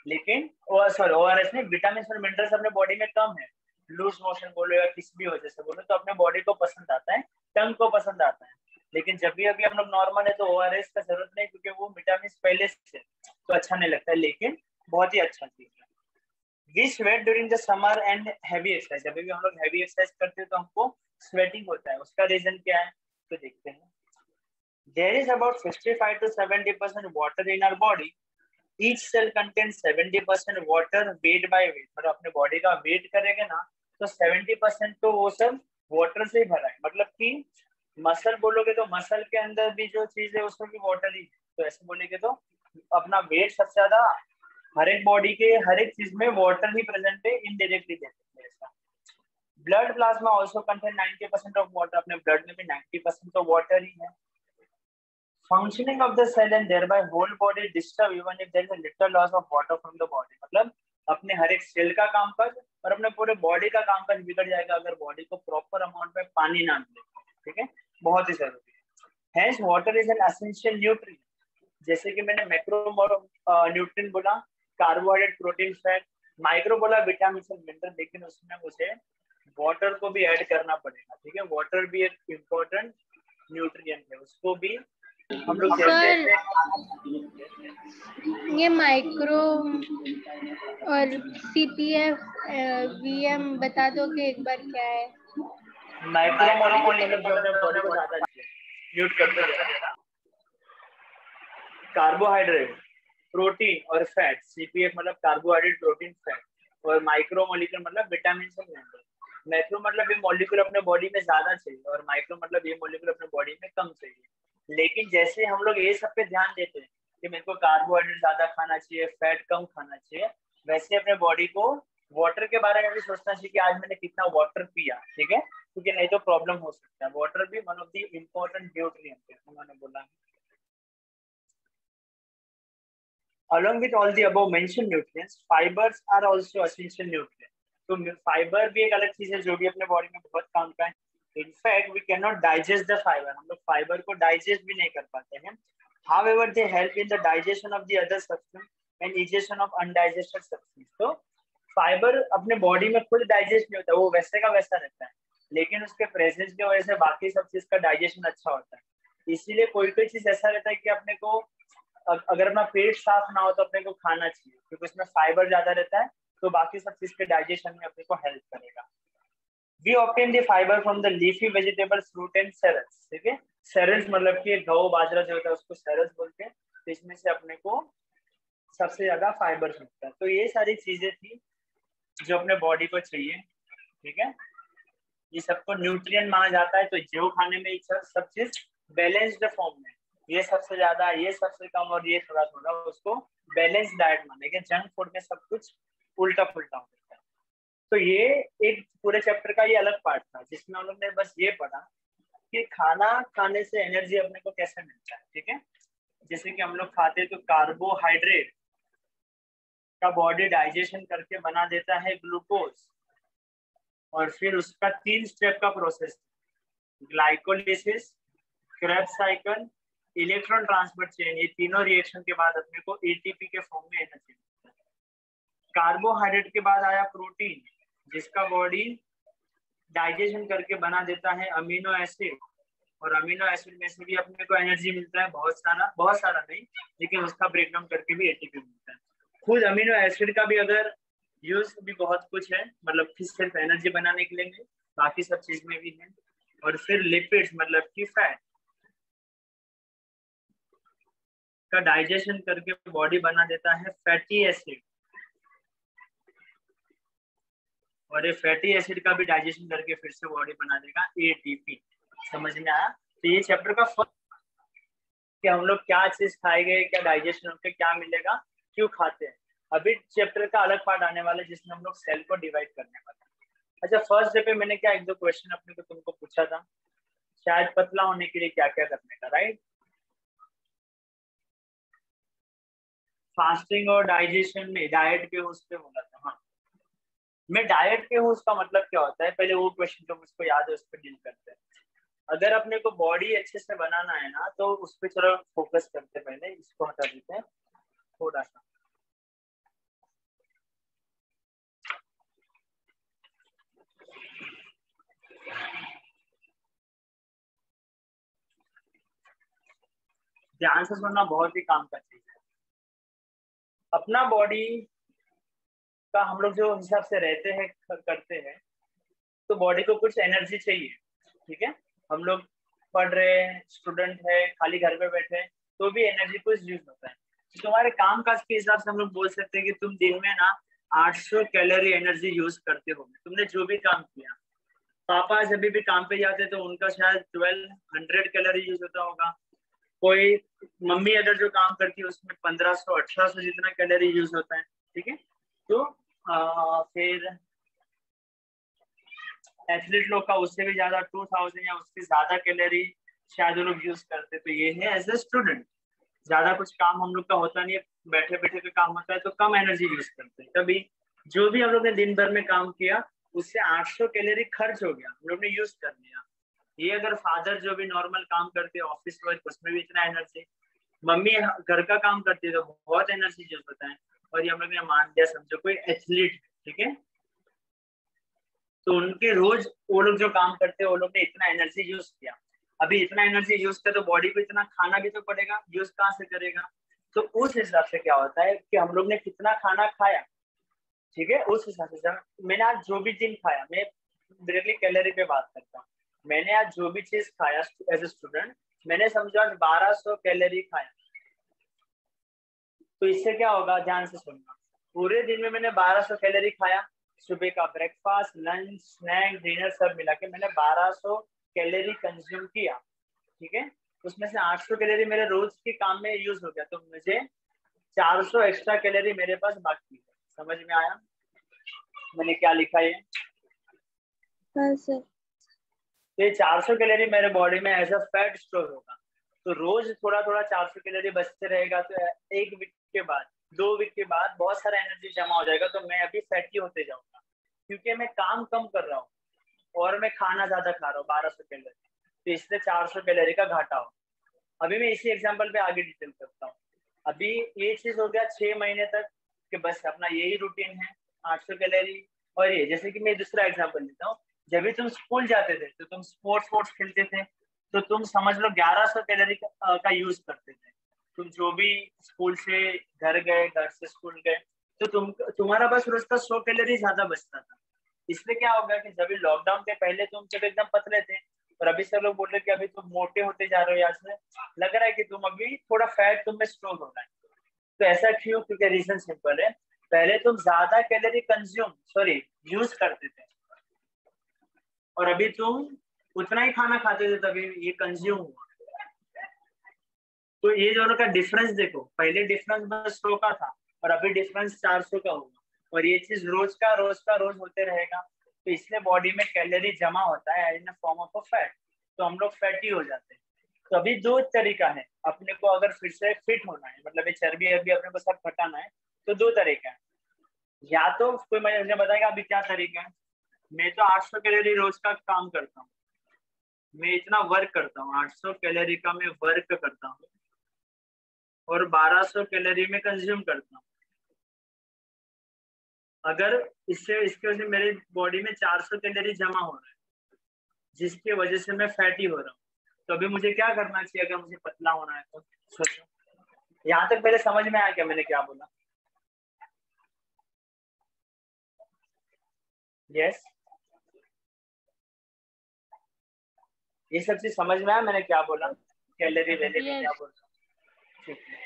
लेकिन ORS में विटामिन और मिनरल्स अपने बॉडी में कम है। लूज मोशन बोलो या किसी भी वजह से बोलो तो अपने बॉडी को पसंद आता है, टंग को पसंद आता है। लेकिन जब भी अभी हम लोग नॉर्मल है तो ORS का जरूरत नहीं, क्योंकि वो विटामिन पहले से तो अच्छा नहीं लगता है, लेकिन बहुत ही अच्छा चीज है। We sweat during the summer and heavy exercise, जब भी हम लोग हैवी एक्सरसाइज करते हैं तो हमको स्वेटिंग होता है, उसका रीजन क्या है तो देखते हैं। There is about 65 to 70% water in our body, each cell contains 70% water weight by weight, मतलब अपने बॉडी का वेट करेंगे ना तो 70% तो वो सब वाटर से ही भरा है, मतलब कि मसल बोलोगे तो मसल के अंदर भी जो चीज है उसमें भी वाटर ही है, तो ऐसे बोलेंगे तो अपना वेट सबसे ज्यादा हर एक बॉडी के हर एक चीज में वाटर ही प्रेजेंट है, इनडायरेक्टली देते हैं ऐसा। Blood plasma also contain 90% of water, अपने ब्लड में भी 90% तो वाटर ही है। Functioning of the cell and thereby whole body disturb even if there is a little loss of water from the body, मतलब अपने हर एक सेल का कामकाज और अपने पूरे बॉडी का कामकाज बिगड़ जाएगा अगर बॉडी को प्रॉपर अमाउंट में पानी ना मिले, ठीक है, बहुत ही जरूरी है। Hence water is an essential nutrient, जैसे कि मैंने मैक्रो न्यूट्रिएंट बोला, कार्बोहाइड्रेट, प्रोटीन, फैट, माइक्रो बोला विटामिन और मिनरल, लेकिन उसमें मुझे वाटर को भी ऐड करना पड़ेगा, ठीक है, वाटर भी एक इम्पोर्टेंट न्यूट्रिएंट है, उसको भी हम लोग सर ये माइक्रो और सीपीएफ वीएम बता दो कि एक बार क्या है। माइक्रोमोलिक्यूल मतलब जो अपने बॉडी को ज्यादा म्यूट करते हैं, कार्बोहाइड्रेट, प्रोटीन और फैट, सीपीएफ मतलब कार्बोहाइड्रेट, प्रोटीन, फैट, और माइक्रो मॉलिक्यूल मतलब विटामिन और मिनरल। मैक्रो मतलब ये मॉलिक्यूल अपने बॉडी में ज्यादा चाहिए और माइक्रो मतलब ये मॉलिक्यूल अपने बॉडी में कम चाहिए। लेकिन जैसे हम लोग ये सब पे ध्यान देते हैं कि मेरे को कार्बोहाइड्रेट ज्यादा खाना चाहिए, फैट कम खाना चाहिए, वैसे अपने बॉडी को वाटर के बारे में भी सोचना चाहिए कि आज मैंने कितना वाटर पिया, ठीक है, क्योंकि नहीं तो प्रॉब्लम हो सकता है। वाटर भी one of the important nutrient है, उन्होंने बोला। Along with all the above mentioned nutrients, fibers are also essential nutrients. तो फाइबर भी एक अलग चीज है जो भी अपने बॉडी में बहुत काम का है। In fact we can not digest the fibre, हम लोग फाइबर को डाइजेस्ट भी नहीं कर पाते हैं। However, they help in the digestion of the other substance and digestion of undigested substance. तो फाइबर अपने बॉडी में खुद डाइजेस्ट नहीं होता, वो वैसे का वैसा रहता है, लेकिन उसके प्रेजेंस की वजह से बाकी सब चीज का डाइजेशन अच्छा होता है। इसीलिए कोई कोई चीज ऐसा रहता है कि अपने को अगर अपना पेट साफ ना हो तो अपने को खाना चाहिए, क्योंकि उसमें फाइबर ज्यादा रहता है, तो बाकी सब चीज के डाइजेशन में अपने को हेल्प करेगा। We obtain the fibre from the leafy vegetables, fruit and cereals, ठीक है, सेरेल्स मतलब कि गौ बाजरा जो होता है उसको सेरेल्स बोलते हैं, तो इसमें से अपने को सबसे ज्यादा फाइबर मिलता है। तो ये सारी चीजें थी जो अपने बॉडी को चाहिए, ठीक है, ये सबको न्यूट्रिएंट माना जाता है। तो जो खाने में सब चीज बैलेंस्ड फॉर्म में, ये सबसे ज्यादा, ये सबसे कम और ये थोड़ा थोड़ा, उसको बैलेंस डाइट मानेंगे। जंक फूड में सब कुछ उल्टा पुल्टा होता है। तो ये एक पूरे चैप्टर का ये अलग पार्ट था जिसमें हम लोग ने बस ये पढ़ा कि खाना खाने से एनर्जी अपने को कैसे मिलता है, ठीक है। जैसे कि हम लोग खाते हैं तो कार्बोहाइड्रेट का बॉडी डाइजेशन करके बना देता है ग्लूकोज, और फिर उसका 3 स्टेप का process, glycolysis, Krebs cycle, electron transfer chain, ये तीनों रिएक्शन के बाद अपने को एटीपी के फॉर्म में एनर्जी मिलता है। कार्बोहाइड्रेट के बाद आया प्रोटीन, जिसका बॉडी डाइजेशन करके बना देता है अमीनो एसिड, और अमीनो एसिड में से भी अपने को एनर्जी मिलता है बहुत सारा नहीं, लेकिन उसका ब्रेकडाउन करके भी एटीपी मिलता है। खुद अमीनो एसिड का भी अगर यूज भी बहुत कुछ है, मतलब कि सिर्फ एनर्जी बनाने के लिए नहीं, बाकी सब चीज में भी है। और फिर लिपिड्स मतलब कि फैट का डाइजेशन करके बॉडी बना देता है फैटी एसिड, और ये फैटी एसिड का भी डाइजेशन करके फिर से बॉडी बना देगा एटीपी। समझ में आया? तो ये चैप्टर का फर्स्ट कि हम लोग क्या चीज खाएंगे, क्या डाइजेशन होकर क्या मिलेगा, क्यों खाते हैं। अभी चैप्टर का अलग पार्ट आने वाला है जिसमें हम लोग सेल को डिवाइड करने वाले हैं। अच्छा, फर्स्ट डे पे मैंने क्या 1-2 क्वेश्चन अपने को तुमको पूछा था, शायद पतला होने के लिए क्या क्या करने का, राइट? फास्टिंग और डाइजेशन में डाइट के उस पे बोला था। हाँ, मैं डाइट के हूँ, उसका मतलब क्या होता है, पहले वो क्वेश्चन जो मुझको याद है उस पर डील करते हैं। अगर अपने को बॉडी अच्छे से बनाना है ना तो उस पर थोड़ा फोकस करते, पहले इसको हटा देते हैं थोड़ा सा। ध्यान से सुनना बहुत ही काम का चीज है। अपना बॉडी का हम लोग जो हिसाब से रहते हैं करते हैं, तो बॉडी को कुछ एनर्जी चाहिए, ठीक है। हम लोग पढ़ रहे हैं, स्टूडेंट है, खाली घर पे बैठे हैं, तो भी एनर्जी कुछ यूज होता है। तो तुम्हारे काम काज के हिसाब से हम लोग बोल सकते हैं कि तुम दिन में ना 800 कैलोरी एनर्जी यूज करते हो, तुमने जो भी काम किया। पापा जब भी काम पे जाते तो उनका शायद 1200 कैलोरी यूज होता होगा। कोई मम्मी अगर जो काम करती है उसमें 1500 1800 जितना कैलोरी यूज होता है, ठीक है। तो फिर एथलीट लोग का उससे भी ज्यादा 2000 या उससे ज्यादा कैलोरी शायद वो लोग यूज करते। तो ये है एज ए स्टूडेंट, ज्यादा कुछ काम हम लोग का होता नहीं है, बैठे बैठे का काम होता है, तो कम एनर्जी यूज करते हैं। तभी जो भी हम लोग ने दिन भर में काम किया उससे 800 कैलोरी खर्च हो गया, हम लोग ने यूज कर लिया। ये अगर फादर जो भी नॉर्मल काम करते हैं ऑफिस वर्क, उसमें भी इतना एनर्जी, मम्मी घर का काम करती है तो बहुत एनर्जी यूज होता है। और ये हम लोग ने मान लिया, समझो कोई एथलीट, ठीक है, तो उनके रोज वो लोग जो काम करते हैं वो लोग ने इतना एनर्जी यूज किया। अभी इतना एनर्जी यूज किया तो बॉडी को इतना खाना भी तो पड़ेगा, यूज कहाँ से करेगा। तो उस हिसाब से क्या होता है कि हम लोग ने कितना खाना खाया, ठीक है, उस हिसाब से मैंने आज जो भी चीज खाया, मैं डायरेक्टली कैलोरी पे बात करता हूँ। मैंने आज जो भी चीज खाया एज ए स्टूडेंट, मैंने समझो आज 1200 कैलोरी खाया। तो इससे क्या होगा, ध्यान से सुनना। पूरे दिन में मैंने 1200 कैलोरी खाया, सुबह का ब्रेकफास्ट, लंच, स्नैक, डिनर सब मिला के मैंने 1200 कैलोरी कंज्यूम किया, ठीक है। उसमें से 800 कैलोरी मेरे रोज के काम में यूज हो गया, तो मुझे 400 एक्स्ट्रा कैलोरी मेरे पास बाकी है। समझ में आया मैंने क्या लिखा है? हाँ सर। तो ये 400 कैलोरी मेरे बॉडी में एज अ फैट स्टोर होगा। तो रोज थोड़ा थोड़ा 400 कैलोरी बचते रहेगा, तो एक वीक के बाद, 2 वीक के बाद बहुत सारा एनर्जी जमा हो जाएगा। तो मैं अभी फैटी होते जाऊंगा क्योंकि मैं काम कम कर रहा हूँ और मैं खाना ज्यादा खा रहा हूँ, 1200 कैलोरी, तो इससे 400 कैलोरी का घाटा हो। अभी मैं इसी एग्जाम्पल पे आगे डिटेल करता हूँ। अभी ये चीज हो गया 6 महीने तक कि बस अपना यही रूटीन है, 800 कैलोरी। और ये जैसे कि मैं दूसरा एग्जाम्पल लेता हूँ, जब भी तुम स्कूल जाते थे तो तुम स्पोर्ट्स खेलते थे, तो तुम समझ लो 1100 कैलोरी का यूज करते थे। तुम जो भी स्कूल से घर गए, घर से स्कूल गए, तो तुम्हारा बस रोज का 100 कैलोरी ज्यादा बचता था। इसलिए क्या होगा कि जब लॉकडाउन के पहले तुम जब एकदम पतले थे, और अभी सब लोग बोल रहे कि अभी तुम मोटे होते जा रहे हो, यहाँ से लग रहा है कि तुम अभी थोड़ा फैट तुम में स्टोर हो रहा है। तो ऐसा क्यों? क्योंकि रीजन सिंपल है, पहले तुम ज्यादा कैलोरी यूज करते थे, और अभी तुम उतना ही खाना खाते थे, तभी ये कंज्यूम हुआ। तो ये दोनों का डिफरेंस देखो, पहले डिफरेंस बस 100 का था और अभी डिफरेंस 400 का होगा, और ये चीज रोज का रोज होते रहेगा। तो इसलिए बॉडी में कैलोरी जमा होता है इन फॉर्म ऑफ फैट, तो हम लोग फैटी हो जाते हैं। तो अभी 2 तरीका है अपने को, अगर फिर से फिट होना है, मतलब ये चर्बी अभी अपने को सब घटाना है, तो 2 तरीका है। या तो कोई मुझे बताएगा अभी क्या तरीका है? मैं तो 800 कैलोरी रोज का काम करता हूँ, मैं इतना वर्क करता हूँ, 800 कैलोरी का मैं वर्क करता हूँ और 1200 कैलोरी में कंज्यूम करता हूँ। अगर इसके वजह से मेरे बॉडी में 400 कैलोरी जमा हो रहा है, जिसकी वजह से मैं फैटी हो रहा हूँ, तो अभी मुझे क्या करना चाहिए अगर मुझे पतला होना है? तो सोचो, यहाँ तक पहले समझ में आया क्या मैंने क्या बोला? यस, ये सब चीज समझ में आया मैंने क्या बोला, कैलोरी वैल्यू में क्या बोला? ठीक है,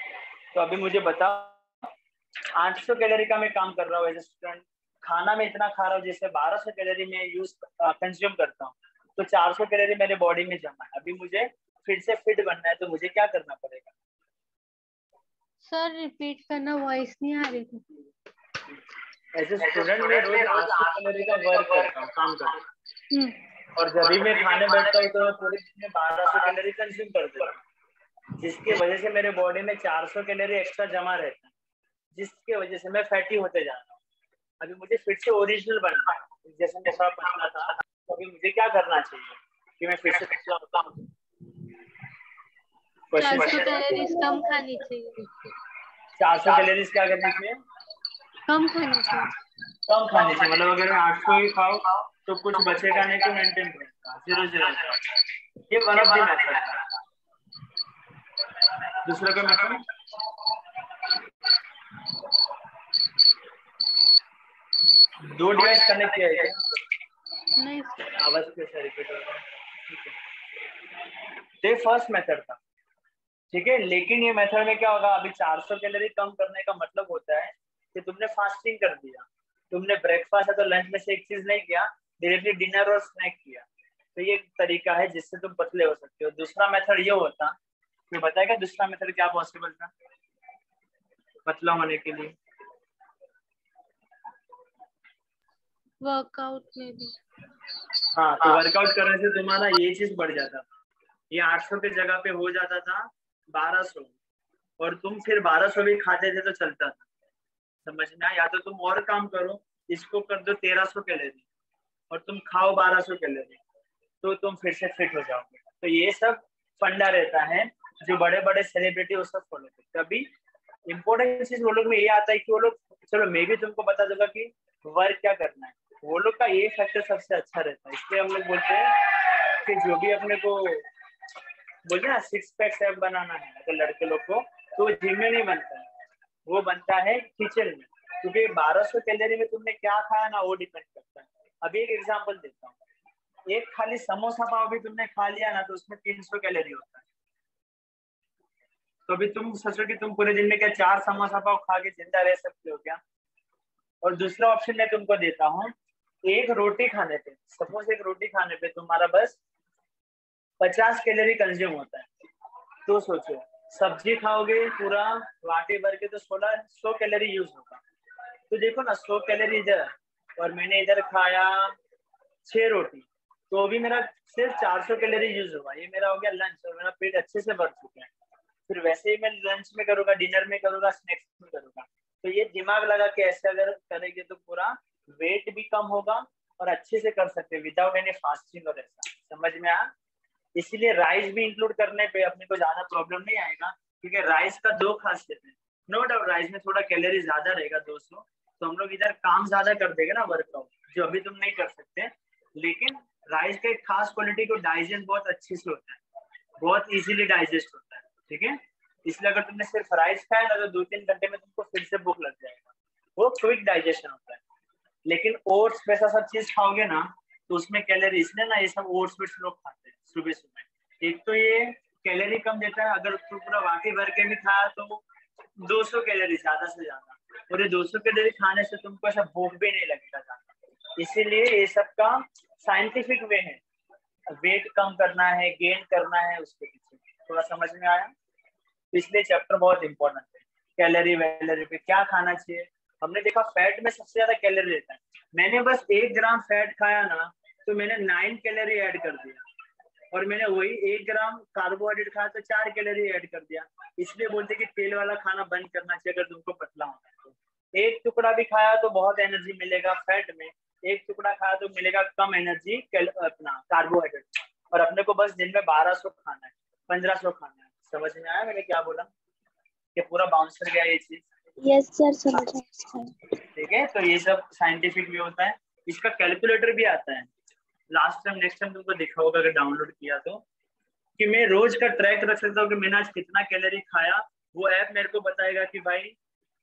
तो अभी मुझे बता, 800 कैलोरी का मैं काम कर रहा हूँ एज ए स्टूडेंट, खाना में इतना खा रहा हूँ जिससे 1200 कैलोरी में कंज्यूम करता हूँ, तो 400 कैलोरी मेरे बॉडी में जमा है। अभी मुझे फिर से फिट बनना है, तो मुझे क्या करना पड़ेगा? सर रिपीट करना, वॉइस नहीं आ रही थी। एज ए स्टूडेंट मैं रोज 800 कैलोरी का वर्क करता हूँ, काम करता हूँ, और जब भी मैं खाने बैठता हूँ तो पूरे दिन में 1200 कैलोरी कंज्यूम कर देता हूँ, जिसकी वजह से मेरे बॉडी में 400 कैलोरी एक्स्ट्रा जमा रहता है, जिसकी वजह से मैं फैटी होते जा रहा हूँ। अभी मुझे फिर से ओरिजिनल बनना है, जैसे मैं थोड़ा पतला था, तो अभी मुझे क्या करना चाहिए कि मैं फिर से पतला होता हूँ? 400 कैलोरीज कम खानी चाहिए। 400 कैलोरीज क्या करनी चाहिए? कम खानी चाहिए। कम खानी चाहिए, मतलब अगर मैं 800 ही खाऊं तो कुछ बचेगा नहीं, तो मेंटेन रहेगा 0-0। ये वन ऑफ द मेथड है। दूसरा का मेथड, दो डिवाइस कनेक्ट किया है क्या? नहीं आवाज कैसे रिपीट हो रहा है? ठीक है, तो ये फर्स्ट मेथड था, ठीक है। लेकिन ये मेथड में क्या होगा, अभी 400 कैलोरी कम करने का मतलब होता है कि तुमने फास्टिंग कर दिया, तुमने ब्रेकफास्ट या तो लंच में से एक चीज नहीं किया, डायरेक्टली डिनर और स्नैक किया, तो ये एक तरीका है जिससे तुम पतले हो सकते हो। दूसरा मेथड ये होता, मैं बताएगा दूसरा मेथड क्या पॉसिबल था पतला होने के लिए? वर्कआउट में भी। हाँ, तो वर्कआउट करने से तुम्हारा ये चीज बढ़ जाता था, ये 800 की जगह पे हो जाता था 1200, और तुम फिर 1200 भी खाते थे तो चलता था, समझ में आया? या तो तुम और काम करो, इसको कर दो 1300 कैलोरी और तुम खाओ 1200 कैलोरी, तो तुम फिर से फिट हो जाओगे। तो ये सब फंडा रहता है जो बड़े बड़े सेलिब्रिटी वो सब फॉलो करते हैं। अभी इम्पोर्टेंट चीज वो लोग में ये आता है कि वो लोग, चलो मैं भी तुमको बता दूंगा कि वर्क क्या करना है, वो लोग का ये फैक्टर सबसे अच्छा रहता है। इसलिए हम लोग बोलते हैं कि जो भी अपने को बोलते हैं ना 6 पैक एप बनाना है तो लड़के लोग को, तो जिम में नहीं बनता है, वो बनता है किचन में, क्योंकि 1200 कैलोरी में तुमने क्या खाया ना वो डिपेंड करता है। अभी एक एग्जांपल देता हूँ, एक खाली समोसा पाव भी तुमने खा लिया ना तो उसमें 300 कैलोरी होता है। तो अभी तुम सोचो कि तुम पूरे दिन में क्या 4 समोसा पाव खा के जिंदा रह सकते हो क्या? और दूसरा ऑप्शन मैं तुमको देता हूँ, एक रोटी खाने पे, सपोज एक रोटी खाने पे तुम्हारा बस 50 कैलोरी कंज्यूम होता है, तो सोचो सब्जी खाओगे पूरा वाटी भर के तो 1600 कैलोरी यूज होगा। तो देखो ना 100 कैलोरी इधर और मैंने इधर खाया 6 रोटी, तो भी मेरा सिर्फ 400 कैलोरी यूज हुआ, ये मेरा हो गया लंच और मेरा पेट अच्छे से भर चुका है। फिर वैसे ही मैं लंच में करूंगा, डिनर में करूंगा, स्नैक्स में करूंगा। तो ये दिमाग लगा के ऐसे अगर करेंगे तो पूरा वेट भी कम होगा और अच्छे से कर सकते हैं विदाउट एनी फास्टिंग और ऐसा, समझ में आया? इसीलिए राइस भी इंक्लूड करने पे अपने को ज्यादा प्रॉब्लम नहीं आएगा, क्योंकि राइस का दो खासियत है। नो डाउट राइस में थोड़ा कैलोरी ज्यादा रहेगा 200, तो हम लोग इधर काम ज्यादा कर देंगे ना वर्कआउट, जो अभी तुम नहीं कर सकते। लेकिन राइस का एक खास क्वालिटी को डाइजेस्ट बहुत अच्छे से होता है, बहुत इजीली डाइजेस्ट होता है, ठीक है। इसलिए अगर तुमने सिर्फ राइस खाया ना तो 2-3 घंटे में तुमको फिर से भूख लग जाएगा, वो क्विक डाइजेशन होता है। लेकिन ओट्स वैसा सब चीज खाओगे ना तो उसमें कैलोरी, इसलिए ना ये सब ओट्स लोग खाते हैं सुबह सुबह। एक तो ये कैलोरी कम देता है, अगर तुम पूरा वाटी भर के भी खाया तो 200 कैलोरी ज्यादा से ज्यादा, और ये 200 कैलोरी खाने से तुमको ऐसा भूख भी नहीं लगेगा ज्यादा। इसीलिए ये सब का साइंटिफिक वे है, वेट कम करना है, गेन करना है, उसके पीछे थोड़ा समझ में आया? इसलिए चैप्टर बहुत इंपॉर्टेंट है। कैलोरी वैलोरी पे क्या खाना चाहिए, हमने देखा फैट में सबसे ज्यादा कैलोरी रहता है। मैंने बस 1 ग्राम फैट खाया ना तो मैंने 9 कैलोरी ऐड कर दिया, और मैंने वही 1 ग्राम कार्बोहाइड्रेट खाया तो 4 कैलोरी ऐड कर दिया। इसलिए बोलते कि तेल वाला खाना बंद करना चाहिए अगर तुमको पतला होना है तो। एक टुकड़ा भी खाया तो बहुत एनर्जी मिलेगा फैट में, एक टुकड़ा खाया तो मिलेगा कम एनर्जी अपना कार्बोहाइड्रेट, और अपने को बस दिन में 1200 खाना है, 1500 खाना है। समझ में आया मैंने क्या बोला? कि पूरा बाउंस कर गया ये चीज? यस सर, समझ आया। ठीक है, तो ये सब साइंटिफिक भी होता है। इसका कैलकुलेटर भी आता है, लास्ट टाइम नेक्स्ट टाइम तुमको देखा होगा अगर डाउनलोड किया तो, कि मैं रोज का ट्रैक रख सकता हूँ कि मैंने आज कितना कैलोरी खाया। वो ऐप मेरे को बताएगा कि भाई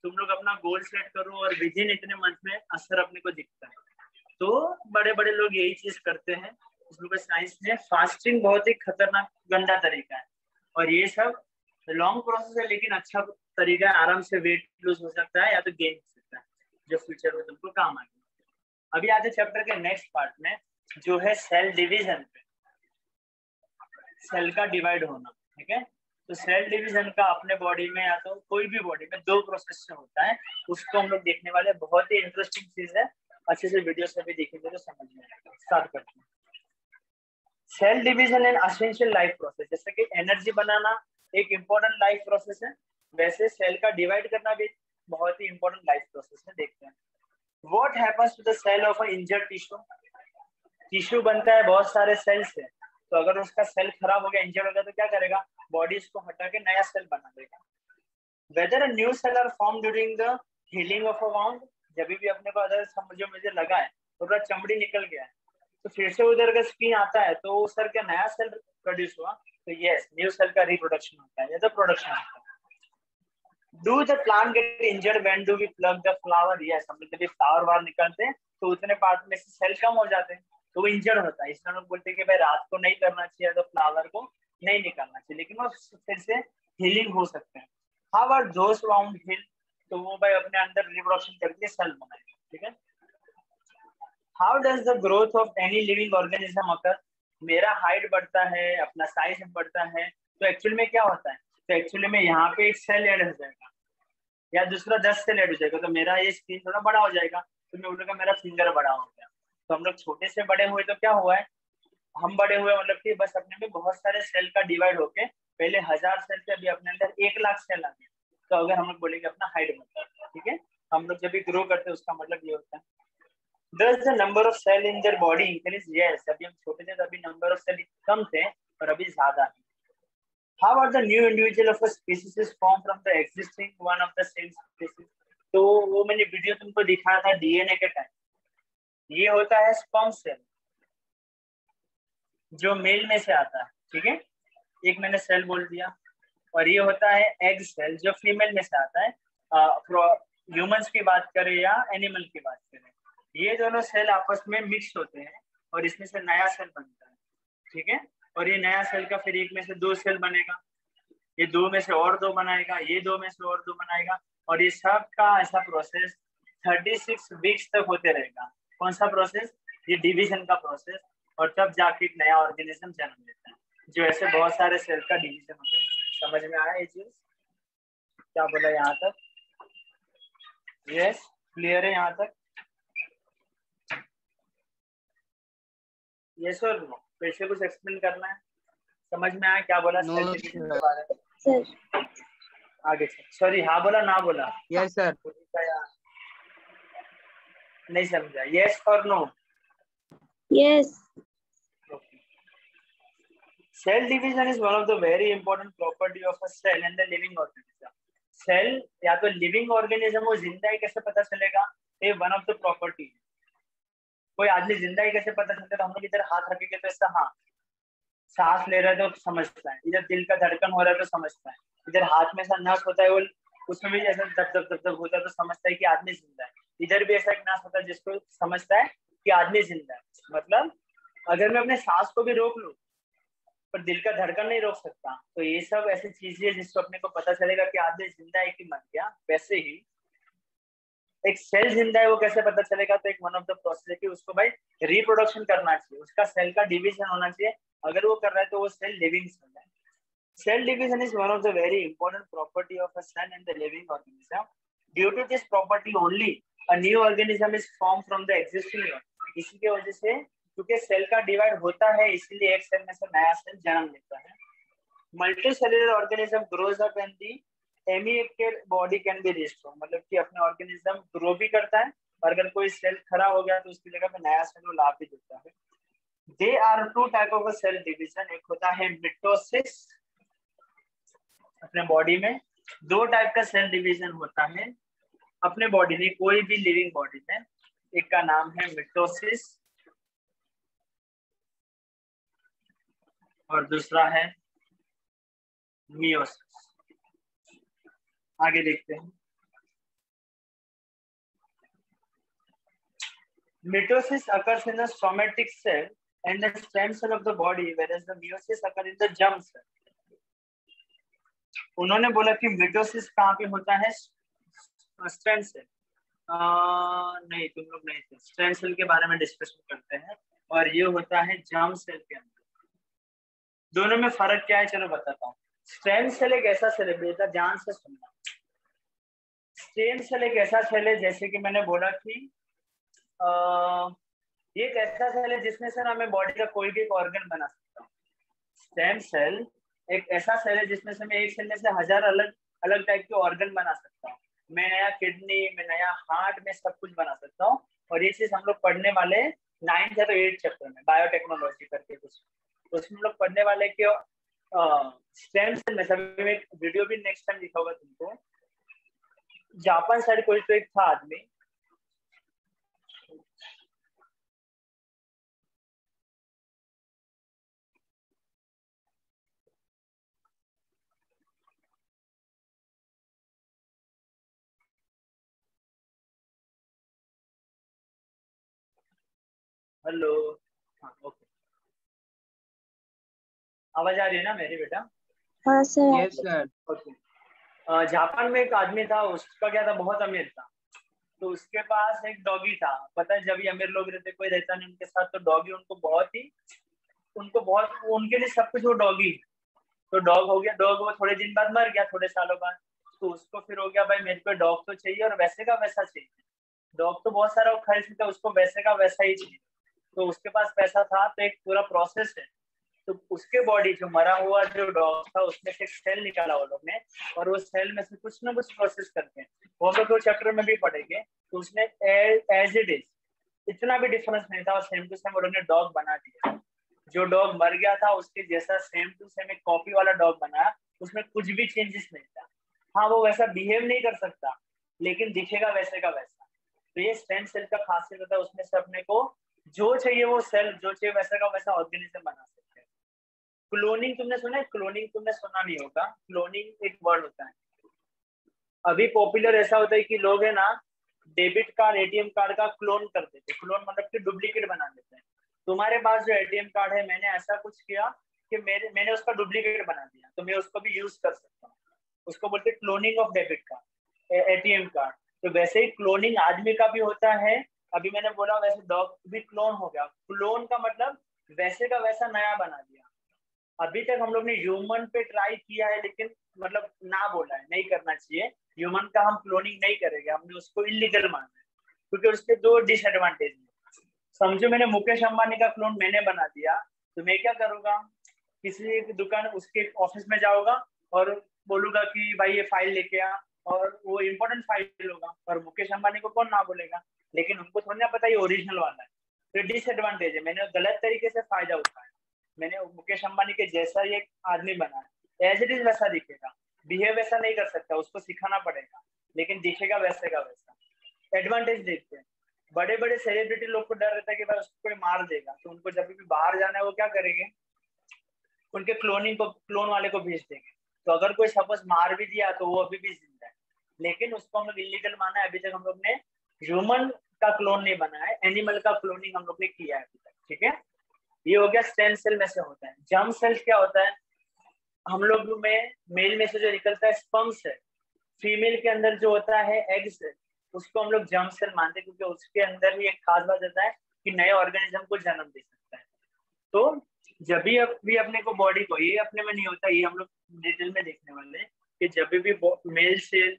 तुम लोग अपना गोल सेट करो और विद इन इतने मंथ में असर अपने को दिखता है। तो बड़े बड़े लोग यही चीज करते हैं। इसमें साइंस ने फास्टिंग बहुत ही खतरनाक गंदा तरीका है, और ये सब लॉन्ग प्रोसेस है लेकिन अच्छा तरीका है, आराम से वेट लूज हो सकता है या तो गेन हो सकता है, जो फ्यूचर में तुमको काम आएगा। अभी आते चैप्टर के नेक्स्ट पार्ट में जो है सेल डिवीजन पे, सेल का डिवाइड होना, ठीक है। तो सेल डिवीजन का अपने बॉडी में या तो कोई भी बॉडी में 2 प्रोसेस से होता है, उसको हम लोग देखने वाले, बहुत ही इंटरेस्टिंग चीज है, अच्छे से वीडियो से भी देखेंगे तो समझ में आएगा। स्टार्ट करते हैं। Cell division and essential life process, जैसे कि एनर्जी बनाना एक इंपॉर्टेंट लाइफ प्रोसेस है, वैसे सेल का डिवाइड करना भी बहुत ही इंपॉर्टेंट लाइफ प्रोसेस है। देखते हैं what happens to the cell of a injured tissue. Tissue बनता है बहुत सारे सेल से, तो अगर उसका सेल खराब हो गया, इंजर्ड हो गया, तो क्या करेगा, बॉडी इसको हटा के नया सेल बना देगा। Whether a new cell are form during the healing of a wound, जब भी अपने को अदर जो मुझे लगा है तो पूरा चमड़ी निकल गया है तो फिर से उधर का स्किन आता है, तो सर का नया सेल प्रोड्यूस हुआ, तो यस न्यू सेल का रिप्रोडक्शन होता है या तो प्रोडक्शन होता है। Do the plant get injured when do we plug the flower? Yes, हम लोग जब फ्लावर बाहर निकलते हैं तो उतने पार्ट में से सेल कम हो जाते हैं तो वो इंजर्ड होता है। इसलिए हम लोग बोलते हैं कि भाई रात को नहीं करना चाहिए, तो फ्लावर को नहीं निकालना चाहिए, लेकिन वो फिर से हीलिंग हो सकते हैं। How are those wound heal? तो वो भाई अपने अंदर रिप्रोडक्शन करके सेल बनाएंगे। ठीक है। How does the growth of any living organism occur? मेरा हाइट बढ़ता है, अपना साइज बढ़ता है, तो एक्चुअली में क्या होता है? तो एक्चुअली में यहाँ पे एक सेल ऐड हो जाएगा या दूसरा 10 सेल ऐड हो जाएगा, तो मेरा ये स्क्रीन थोड़ा बड़ा हो जाएगा, तो मैं बोलूंगा मेरा फिंगर बड़ा हो गया। तो हम लोग छोटे से बड़े हुए तो क्या हुआ है, हम बड़े हुए मतलब कि बस अपने में बहुत सारे सेल का डिवाइड होके पहले 1000 सेल थे, अभी अपने अंदर 1,00,000 सेल आ गए। तो अगर हम लोग बोलेंगे अपना हाइट बढ़ता है, ठीक है, हम लोग जब भी ग्रो करते हैं उसका मतलब ये होता है। Does the number of cell in their body increase? Yes, अभी हम छोटे थे तभी नंबर ऑफ सेल कम थे और अभी ज्यादा है। How are the new individual of a species is formed from the existing one of the same species? तो वो मैंने वीडियो तुमको दिखाया था डीएनए के टाइम, ये होता है स्पर्म सेल जो मेल में से आता है। ठीक है, एक मैंने सेल बोल दिया। और ये होता है एग सेल जो फीमेल में से आता है। ह्यूमंस की बात करें या एनिमल की बात करें, ये दोनों सेल आपस में मिक्स होते हैं और इसमें से नया सेल बनता है। ठीक है, और ये नया सेल का फिर एक में से 2 सेल बनेगा, ये 2 में से और 2 बनाएगा, ये 2 में से और 2 बनाएगा, और ये सब का ऐसा प्रोसेस 36 वीक्स तक होते रहेगा। कौन सा प्रोसेस? ये डिवीजन का प्रोसेस। और तब जाके एक नया ऑर्गेनिज्म जन्म लेता है, जो ऐसे बहुत सारे सेल का डिवीजन होते हैं। समझ में आया ये चीज? क्या बोला यहाँ तक? यस, क्लियर है यहाँ तक? यस और नो? फिर से कुछ एक्सप्लेन करना है? समझ में आया क्या बोला सेल डिवीजन के बारे में? सर आगे सॉरी, हाँ बोला ना बोला? Yes sir. नहीं समझा, यस और no? Yes Cell division is one of the very important property of a cell and the living organism. Cell या तो लिविंग ऑर्गेनिज्म वो जिंदा है कैसे पता चलेगा? ये वन ऑफ द प्रॉपर्टी है। कोई आदमी जिंदा है कैसे पता चलता है? तो हम लोग इधर हाथ रखेंगे तो ऐसा, हाँ सांस ले रहा है तो समझता है, इधर दिल का धड़कन हो रहा है तो समझता है, इधर हाथ में ऐसा नस होता है वो उसमें भी ऐसा धक धक धक धक होता है तो समझता है कि आदमी जिंदा है। इधर भी ऐसा एक नस होता है जिसको समझता है कि आदमी जिंदा है। मतलब अगर मैं अपने सांस को भी रोक लूं पर दिल का धड़कन नहीं रोक सकता, तो ये सब ऐसी चीजें है जिसको अपने को पता चलेगा कि आदमी जिंदा है कि मर गया। वैसे ही एक सेल जिंदा है वो कैसे पता चलेगा? तो एक वन ऑफ द प्रोसेस है कि उसको भाई रिप्रोडक्शन करना चाहिए, उसका सेल का डिवीजन होना चाहिए। अगर वो कर रहा है तो वो सेल लिविंग सेल है। Cell division is one of the very important property of a cell in the living organism. Due to this property only, a new organism is formed from the existing one. इसी की वजह से क्योंकि cell का divide होता है इसलिए एक सेल में से नया सेल जन्म लेता है। Multicellular organism grows up and the emaciated body can be restored. मतलब कि अपने ऑर्गेनिज्म ग्रो भी करता है और अगर कोई सेल खराब हो गया तो उसकी जगह पे नया सेल वो ला भी देता है। They are two type of cell division. एक होता है मिटोसिस। अपने बॉडी में 2 टाइप का सेल डिवीजन होता है अपने बॉडी में, कोई भी लिविंग बॉडी में। एक का नाम है मिटोसिस और दूसरा है मियोसिस। आगे देखते हैं। Mitosis occurs in the somatic cell and the stem cell of the body, whereas the meiosis occurs in the germ cell. उन्होंने बोला कि मिटोसिस कहाँ पे होता है? Stem cell. नहीं, तुम लोग नहीं थे। स्टेम सेल के बारे में डिस्कशन करते हैं और ये होता है जर्म सेल के अंदर। दोनों में फर्क क्या है चलो बताता हूँ। स्टेम सेल एक ऐसा सेल है, बेटा ध्यान से सुनना। स्टेम सेल एक ऐसा सेल है जैसे कि मैंने बोला कि ये एक ऐसा सेल है जिसमें से ना मैं बॉडी का कोई भी एक ऑर्गन बना सकता हूँ। स्टेम सेल एक ऐसा सेल है जिसमें से मैं एक सेल में से 1000 अलग अलग टाइप के ऑर्गन बना सकता हूँ। मैं नया किडनी, मैं नया हार्ट में सब कुछ बना सकता हूँ। और ये चीज हम लोग पढ़ने वाले 9th या तो 8th चैप्टर में बायोटेक्नोलॉजी करके कुछ, उसमें हम लोग पढ़ने वाले कि स्टेम सेल में सभी में वीडियो भी नेक्स्ट टाइम दिखाऊंगा तुमको। जापान साइड कोई तो एक था आदमी, हेलो, हाँ ओके, आवाज आ रही है ना मेरी बेटा? हाँ sir. Yes sir. Okay. Japan में एक आदमी था, उसका क्या था, बहुत अमीर था। तो उसके पास एक डॉगी था। पता है जब ये अमीर लोग रहते, कोई रहता नहीं उनके साथ, तो डॉगी उनको बहुत उनके लिए सब कुछ वो डॉगी। तो डॉग हो गया, डॉग वो थोड़े दिन बाद मर गया, थोड़े सालों बाद। तो उसको फिर हो गया भाई मेरे को डॉग तो चाहिए और वैसे का वैसा चाहिए। डॉग तो बहुत सारा वो खरीद सकता, उसको वैसे का वैसा ही चाहिए। तो उसके पास पैसा था, तो एक पूरा प्रोसेस है। तो उसके बॉडी जो मरा हुआ जो डॉग था उसमें से एक सेल निकाला वो लोग ने, और वो सेल में से कुछ ना कुछ प्रोसेस करके वो हम लोग दो चैप्टर में भी पढ़ेंगे। तो उसने एज इट इज इतना भी डिफरेंस नहीं था, और सेम टू सेम वो लोग ने डॉग बना दिया। जो डॉग मर गया था उसके जैसा सेम टू सेम एक कॉपी वाला डॉग बनाया, उसमें कुछ भी चेंजेस नहीं था। हाँ वो वैसा बिहेव नहीं कर सकता, लेकिन दिखेगा वैसे का वैसा। तो ये स्टेम सेल का खासियत होता है, उसमें से अपने को जो चाहिए वो सेल जो चाहिए वैसा का वैसा ऑर्गेनिज्म बना सकते हैं। क्लोनिंग तुमने सुना है? क्लोनिंग तुमने सुना नहीं होगा, क्लोनिंग एक वर्ड होता है। अभी पॉपुलर ऐसा होता है कि लोग है ना डेबिट कार्ड एटीएम कार्ड का क्लोन कर देते हैं। क्लोन मतलब कि डुप्लीकेट बना देते हैं। तुम्हारे पास जो एटीएम कार्ड है, मैंने ऐसा कुछ किया कि मैंने उसका डुप्लीकेट बना दिया, तो मैं उसको भी यूज कर सकता हूँ। उसको बोलते हैं cloning of debit card, ATM card. तो वैसे ही क्लोनिंग आदमी का भी होता है। अभी मैंने बोला वैसे डॉग भी क्लोन हो गया। क्लोन का मतलब वैसे का वैसा नया बना दिया। अभी तक हम लोग ने ह्यूमन पे ट्राई किया है, लेकिन मतलब ना बोला है नहीं करना चाहिए ह्यूमन का, हम क्लोनिंग नहीं करेंगे, हमने उसको इलीगल माना है। क्योंकि उसके दो डिसएडवांटेज हैं। समझो मैंने मुकेश अंबानी का क्लोन मैंने बना दिया, तो मैं क्या करूंगा, किसी एक दुकान उसके ऑफिस में जाऊंगा और बोलूंगा कि भाई ये फाइल लेके आ, और वो इम्पोर्टेंट फाइल होगा और मुकेश अंबानी को कौन ना बोलेगा। लेकिन उनको थोड़ी ना पता ये ओरिजिनल वाला है। तो डिसएडवांटेज है, मैंने गलत तरीके से फायदा उठाया। मैंने मुकेश अंबानी के जैसा ही एक आदमी बनाया, एज इट इज वैसा दिखेगा, बिहेव वैसा नहीं कर सकता, उसको सिखाना पड़ेगा, लेकिन दिखेगा वैसे का वैसा। एडवांटेज देखते हैं, बड़े बड़े सेलिब्रिटी लोग को डर रहता है कि भाई उसको कोई मार देगा, तो उनको जब भी बाहर जाना है वो क्या करेंगे, उनके क्लोन वाले को भेज देंगे। तो अगर कोई सपोज मार भी दिया तो वो अभी भी जिंदा है। लेकिन उसको हम लोग इलीगल माना है। अभी तक हम लोग ने ह्यूमन का क्लोन नहीं बना है, एनिमल का क्लोनिंग हम लोग ने किया है अभी तक। ठीक है, ये हो गया स्टेम सेल में से होता है। जर्म सेल्स क्या होता है, हम लोग में मेल में से जो निकलता है स्पर्म सेल, फीमेल के अंदर जो होता है एग सेल, उसको हम लोग जर्म सेल मानते हैं, क्योंकि उसके अंदर ही एक खास बात होता है कि नए ऑर्गेनिज्म को जन्म दे सकता है। तो जब भी अपने को बॉडी को, ये अपने में नहीं होता, ये हम लोग डिटेल में देखने वाले हैं कि जब भी मेल सेल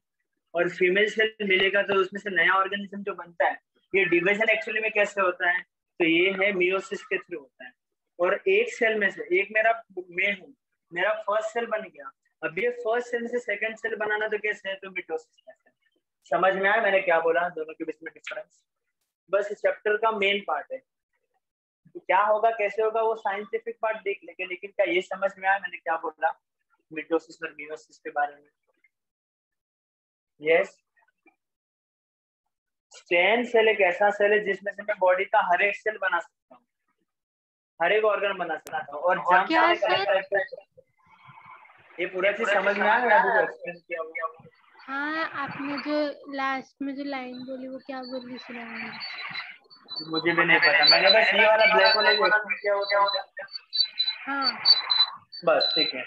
और फीमेल सेल मिलेगा तो उसमें से नया ऑर्गेनिज्म जो बनता है, ये डिवीजन एक्चुअली में कैसे होता है, तो ये है मियोसिस के थ्रू होता है। और एक सेल में से एक मैं हूँ, मेरा फर्स्ट सेल बन गया। अब ये फर्स्ट सेल से सेकंड सेल बनाना तो कैसे है, तो मिटोसिस कैसे। समझ में आया मैंने क्या बोला, दोनों के बीच में डिफरेंस? बस इस चैप्टर का मेन पार्ट है। तो क्या होगा कैसे होगा वो साइंटिफिक पार्ट देख लेंगे, लेकिन क्या ये समझ में आया मैंने क्या बोला मिटोसिस और मियोसिस के बारे में? यस। स्टेम सेल एक ऐसा सेल है जिसमें से मैं बॉडी का हर एक सेल बना सकता हूँ, हर एक ऑर्गन बना सकता हूँ। और जर्म क्या सेल एक ऐसा, ये पूरा चीज समझ में आया, मैंने अभी एक्सप्लेन किया हुआ। हाँ, आपने जो लास्ट में जो लाइन बोली वो क्या बोली सुनाएंगे? मुझे भी नहीं पता, मैंने बस ये वाला ब्लैक वाला जो एक्सप्लेन किया वो समझा। हाँ, बस ठीक है,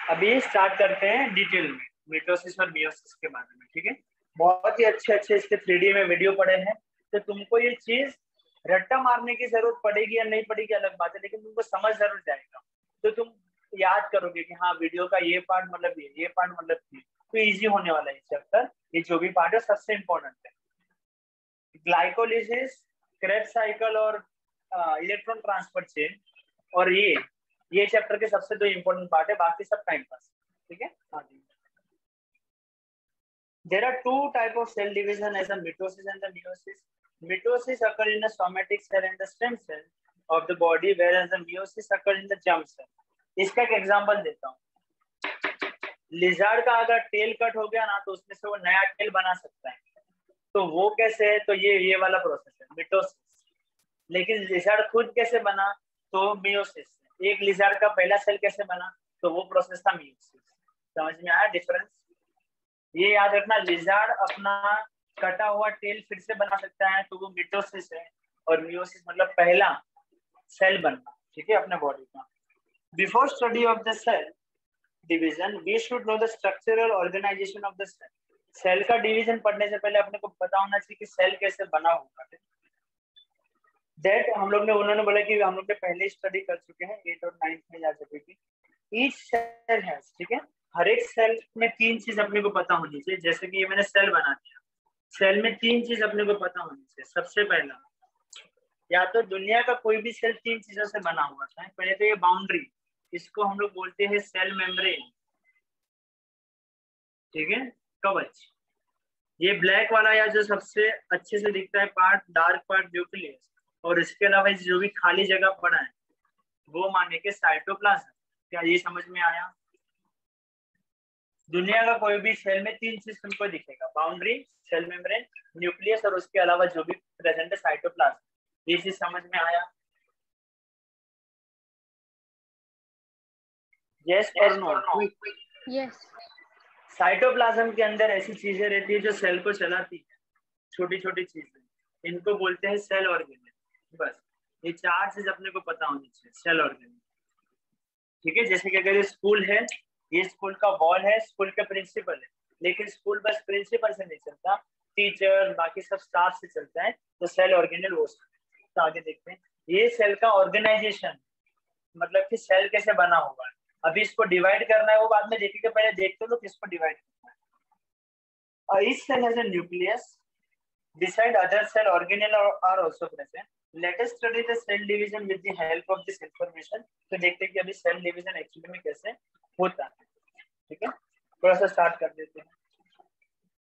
अभी स्टार्ट करते हैं डिटेल में मिटोसिस और मियोसिस के बारे में। ठीक है, बहुत ही अच्छे अच्छे इसके 3D में वीडियो पड़े हैं। तो तुमको ये चीज रट्टा मारने की जरूरत पड़ेगी या नहीं पड़ेगी अलग बात है, लेकिन तुमको समझ जरूर जाएगा। तो तुम याद करोगे कि हाँ वीडियो का ये पार्ट मतलब ये पार्ट मतलब ये, तो इजी होने वाला है चैप्टर। ये जो भी पार्ट है सबसे इम्पोर्टेंट है, ग्लाइकोलिसिस, क्रेब्स साइकिल और इलेक्ट्रॉन ट्रांसफर चेन। और ये चैप्टर के सबसे दो इम्पोर्टेंट पार्ट है, बाकी सब टाइम पास। ठीक है, there are two type of cell division as a mitosis and the meiosis. Mitosis occur in the somatic cell and the stem cell of the body, whereas the meiosis occur in the germ cell. इसका एक example देता हूँ। Lizard का अगर tell cut हो गया ना तो उसमें से वो नया टेल बना सकता है। तो वो कैसे है, तो ये वाला प्रोसेस है मिटोसिस। लेकिन लिजार्ड खुद कैसे बना, तो मियोसिस। एक लिजार्ड का पहला सेल कैसे बना, तो वो प्रोसेस था मियोसिस। समझ में आया डिफरेंस? ये याद रखना, लिजार्ड अपना कटा हुआ टेल फिर से बना सकता है तो वो मिटोसिस है। और मियोसिस मतलब पहला सेल बनना, ठीक है, अपने बॉडी का। Before study of the cell division we should know the structural organization of the cell. Cell का डिवीजन पढ़ने से पहले अपने को पता होना चाहिए कि सेल कैसे बना होगा। दैट हम लोग ने, उन्होंने बोला कि हम लोग ने पहले स्टडी कर चुके हैं 8 और 9 में जा चुके कि ईच सेल हैज, ठीक है, हर एक सेल में 3 चीज अपने को पता होनी चाहिए। जैसे कि ये मैंने सेल बना दिया, सेल में 3 चीज अपने को पता होनी चाहिए। सबसे पहला, या तो दुनिया का कोई भी सेल 3 चीजों से बना हुआ था। पहले तो ये बाउंड्री, इसको हम लोग बोलते हैं सेल मेम्ब्रेन, ठीक है, कवच। ये ब्लैक वाला या जो सबसे अच्छे से दिखता है पार्ट, डार्क पार्ट न्यूक्लियस, और इसके अलावा जो भी खाली जगह पड़ा है वो माने के साइटोप्लाज्म। क्या ये समझ में आया? दुनिया का कोई भी सेल में 3 चीज तुमको दिखेगा, बाउंड्री, सेल मेम्ब्रेन, न्यूक्लियस, और उसके अलावा जो भी प्रेजेंट है साइटोप्लाज्म। ये चीज समझ में आया? यस और नो? यस। साइटोप्लाज्म के अंदर ऐसी चीजें रहती है जो सेल को चलाती है, छोटी छोटी चीजें, इनको बोलते हैं सेल ऑर्गेनेल। बस ये 4 चीज अपने को पता होनी चाहिए, सेल ऑर्गेनेल, ठीक है। जैसे कि अगर ये स्कूल है, ये स्कूल का वॉल है, स्कूल के प्रिंसिपल है, लेकिन स्कूल बस प्रिंसिपल से नहीं चलता, टीचर बाकी सब स्टाफ से चलता है, तो सेल ऑर्गेनेल वो। तो आगे देखते हैं, ये सेल का ऑर्गेनाइजेशन, मतलब कि सेल कैसे बना हुआ है। अभी इसको डिवाइड करना है वो बाद में देखेंगे, पहले देखते लो किसको डिवाइड करना है। Each cell has a nucleus. Beside other cell organelle are also present. Let us study the cell division with the help of this information. तो देखते हैं कि अभी सेल डिवीजन एक्चुअली में कैसे होता है, ठीक है। थोड़ा सा स्टार्ट कर देते हैं।